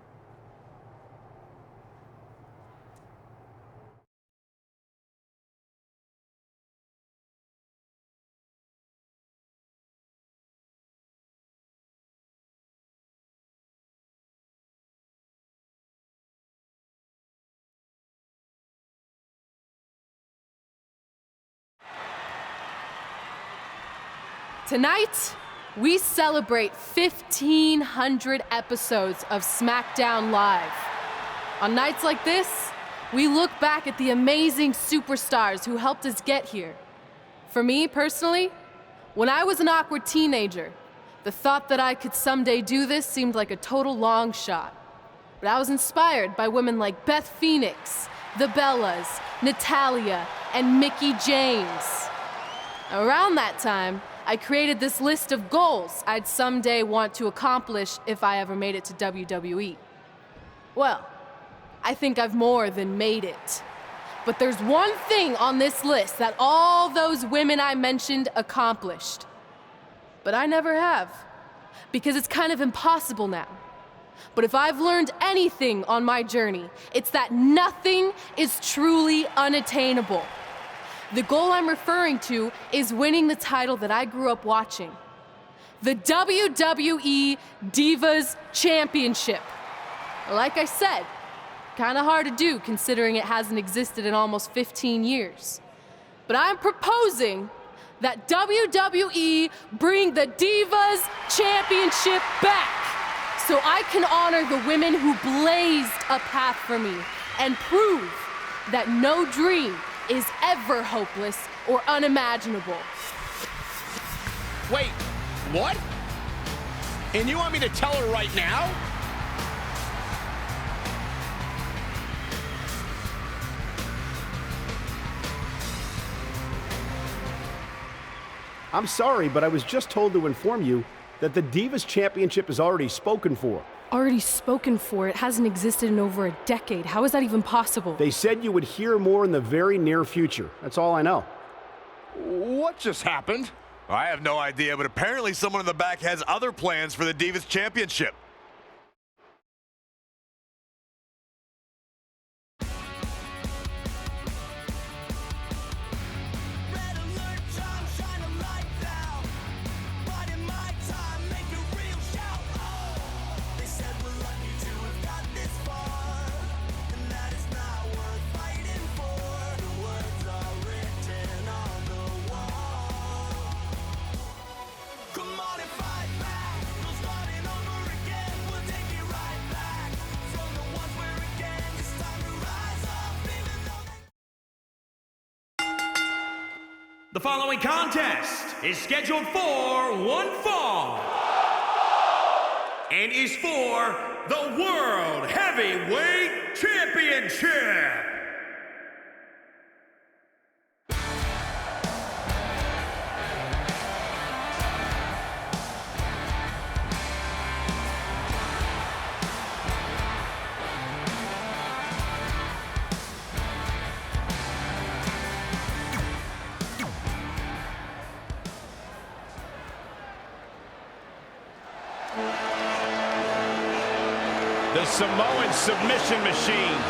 Tonight, we celebrate 1,500 episodes of SmackDown Live. On nights like this, we look back at the amazing superstars who helped us get here. For me, personally, when I was an awkward teenager, the thought that I could someday do this seemed like a total long shot. But I was inspired by women like Beth Phoenix, the Bellas, Natalia, and Mickie James. Around that time, I created this list of goals I'd someday want to accomplish if I ever made it to WWE. Well, I think I've more than made it. But there's one thing on this list that all those women I mentioned accomplished. But I never have, because it's kind of impossible now. But if I've learned anything on my journey, it's that nothing is truly unattainable. The goal I'm referring to is winning the title that I grew up watching. The WWE Divas Championship. Like I said, kind of hard to do considering it hasn't existed in almost 15 years. But I'm proposing that WWE bring the Divas Championship back so I can honor the women who blazed a path for me and prove that no dream is ever hopeless or unimaginable. Wait, what? And you want me to tell her right now? I'm sorry, but I was just told to inform you that the Divas Championship is already spoken for. Already spoken for. It hasn't existed in over a decade. How is that even possible? They said you would hear more in the very near future. That's all I know. What just happened? I have no idea, but apparently someone in the back has other plans for the Divas Championship. Red alert, time, shine a light now. Right in my time, make a real shout. Oh, they said we're lucky to have got this far, and that is not worth fighting for. The words are written on the wall. Come on and fight back. No starting over again. We'll take it right back from the ones where again it's time to rise up, even though they. The following contest is scheduled for one fall and is for the World Heavyweight Championship. The Samoan submission machine.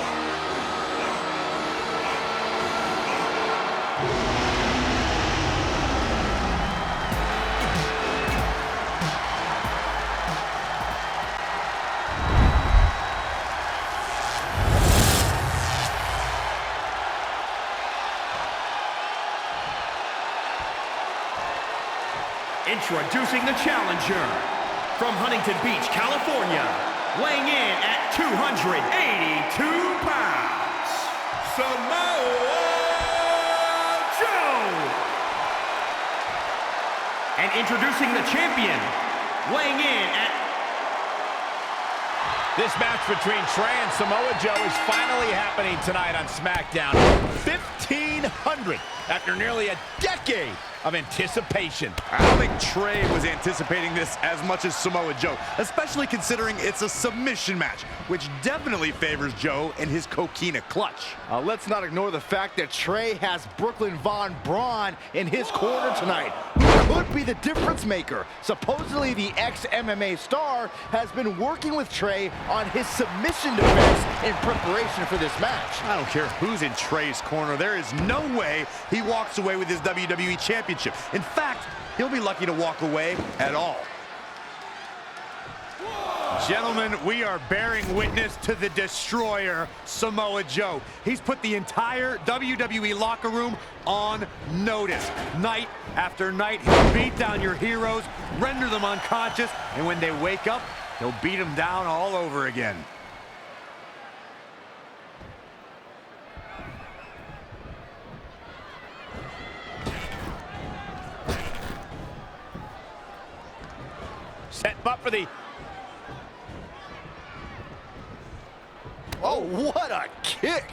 Introducing the challenger from Huntington Beach, California, weighing in at 282 pounds, Samoa Joe. And introducing the champion, weighing in at... This match between Trey and Samoa Joe is finally happening tonight on Smackdown. 1,500 after nearly a decade of anticipation. I don't think Trey was anticipating this as much as Samoa Joe, especially considering it's a submission match, which definitely favors Joe and his coquina clutch. Let's not ignore the fact that Trey has Brooklyn Von Braun in his corner tonight, who could be the difference maker. Supposedly, the ex-MMA star has been working with Trey on his submission defense in preparation for this match. I don't care who's in Trey's corner. There is no way he walks away with his WWE Championship. In fact, he'll be lucky to walk away at all. Gentlemen, we are bearing witness to the destroyer, Samoa Joe. He's put the entire WWE locker room on notice. Night after night, he'll beat down your heroes, render them unconscious, and when they wake up, he'll beat them down all over again. Set up for the... Oh, what a kick!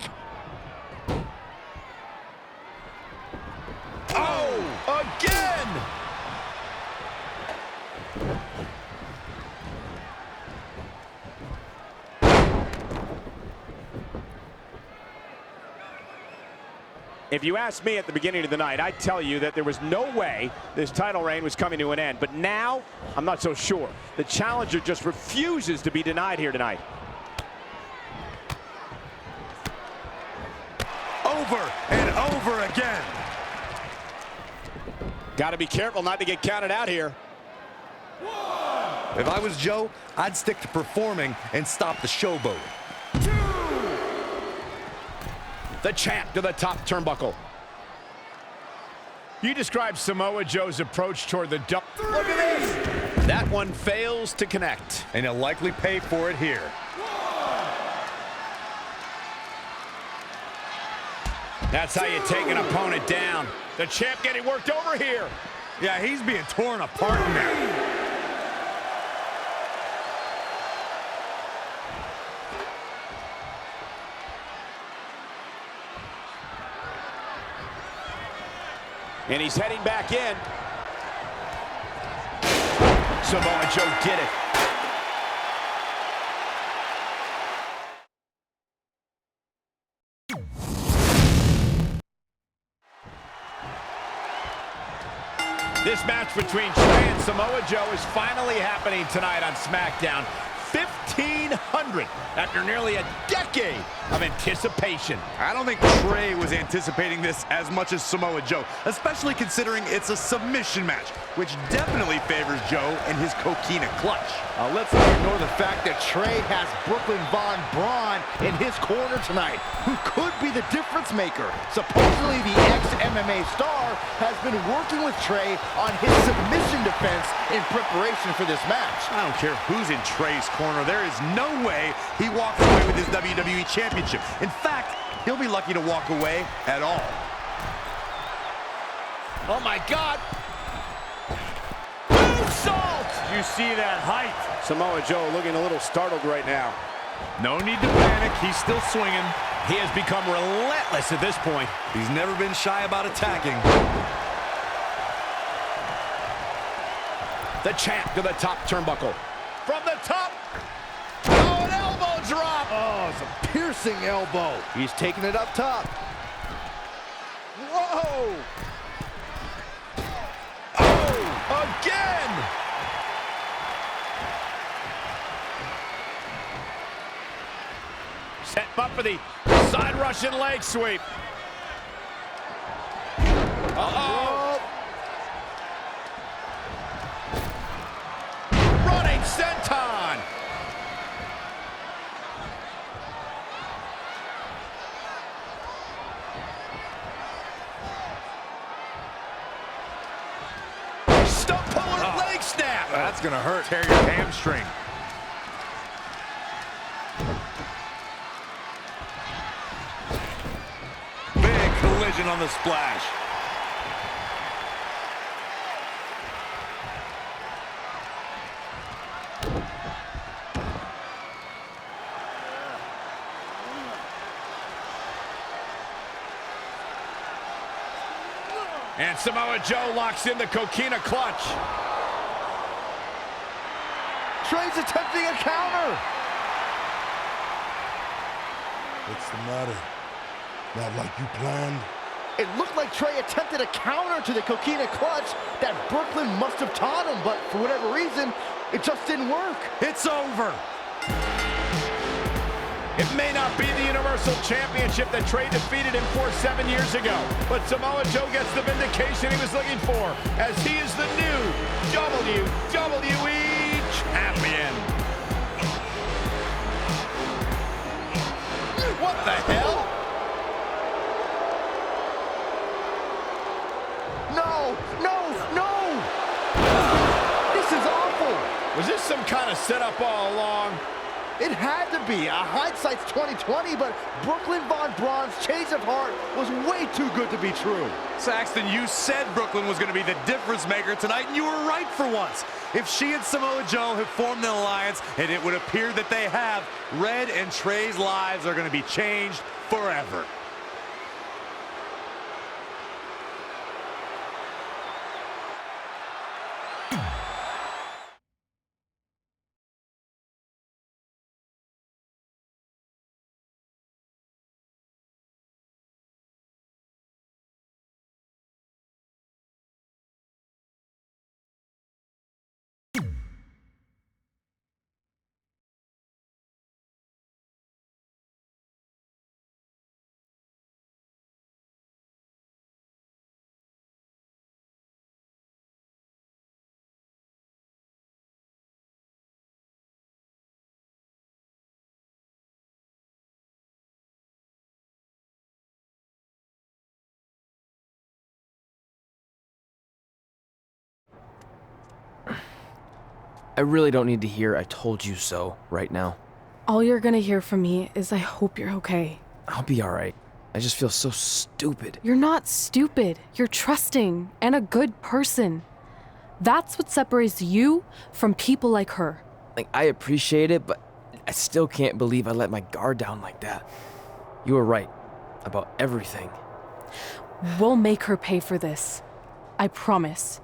Oh, again! If you asked me at the beginning of the night, I'd tell you that there was no way this title reign was coming to an end. But now, I'm not so sure. The challenger just refuses to be denied here tonight. Over and over again. Got to be careful not to get counted out here. If I was Joe, I'd stick to performing and stop the showboating. The champ to the top turnbuckle. You described Samoa Joe's approach toward the double. Look at this. That one fails to connect. And he'll likely pay for it here. That's how you take an opponent down. The champ getting worked over here. Yeah, he's being torn apart in there. And he's heading back in. Samoa Joe did it. This match between Trey and Samoa Joe is finally happening tonight on Smackdown. 1,500 after nearly a decade of anticipation. I don't think Trey was anticipating this as much as Samoa Joe, especially considering it's a submission match, which definitely favors Joe and his coquina clutch. Let's not ignore the fact that Trey has Brooklyn Von Braun in his corner tonight, who could be the difference maker. Supposedly, the ex-MMA star has been working with Trey on his submission defense in preparation for this match. I don't care who's in Trey's corner. There is no way he walks away with his WWE Championship. In fact, he'll be lucky to walk away at all. Oh my God! Moonsault! You see that height? Samoa Joe looking a little startled right now. No need to panic. He's still swinging. He has become relentless at this point. He's never been shy about attacking. The champ to the top turnbuckle. From the top. Oh, an elbow drop. Oh, it's a piercing elbow. He's taking it up top. Whoa! Oh, again. Set up for the side Russian leg sweep. Uh-oh. Running senton. Stump puller leg snap. That's gonna hurt. Tear your hamstring. Big collision on the splash. And Samoa Joe locks in the coquina clutch. Trey's attempting a counter. What's the matter? Not like you planned? It looked like Trey attempted a counter to the coquina clutch that Brooklyn must have taught him, but for whatever reason, it just didn't work. It's over. It may not be the Universal Championship that Trey defeated him for 7 years ago, but Samoa Joe gets the vindication he was looking for, as he is the new WWE Champion. What the hell? No, no, no! This is awful! Was this some kind of setup all along? It had to be. Hindsight's 2020, but Brooklyn Von Braun's change of heart was way too good to be true. Saxton, you said Brooklyn was going to be the difference maker tonight, and you were right for once. If she and Samoa Joe have formed an alliance, and it would appear that they have, Red and Trey's lives are going to be changed forever. I really don't need to hear "I told you so" right now. All you're gonna hear from me is I hope you're okay. I'll be alright. I just feel so stupid. You're not stupid. You're trusting and a good person. That's what separates you from people like her. Like, I appreciate it, but I still can't believe I let my guard down like that. You were right about everything. We'll make her pay for this. I promise.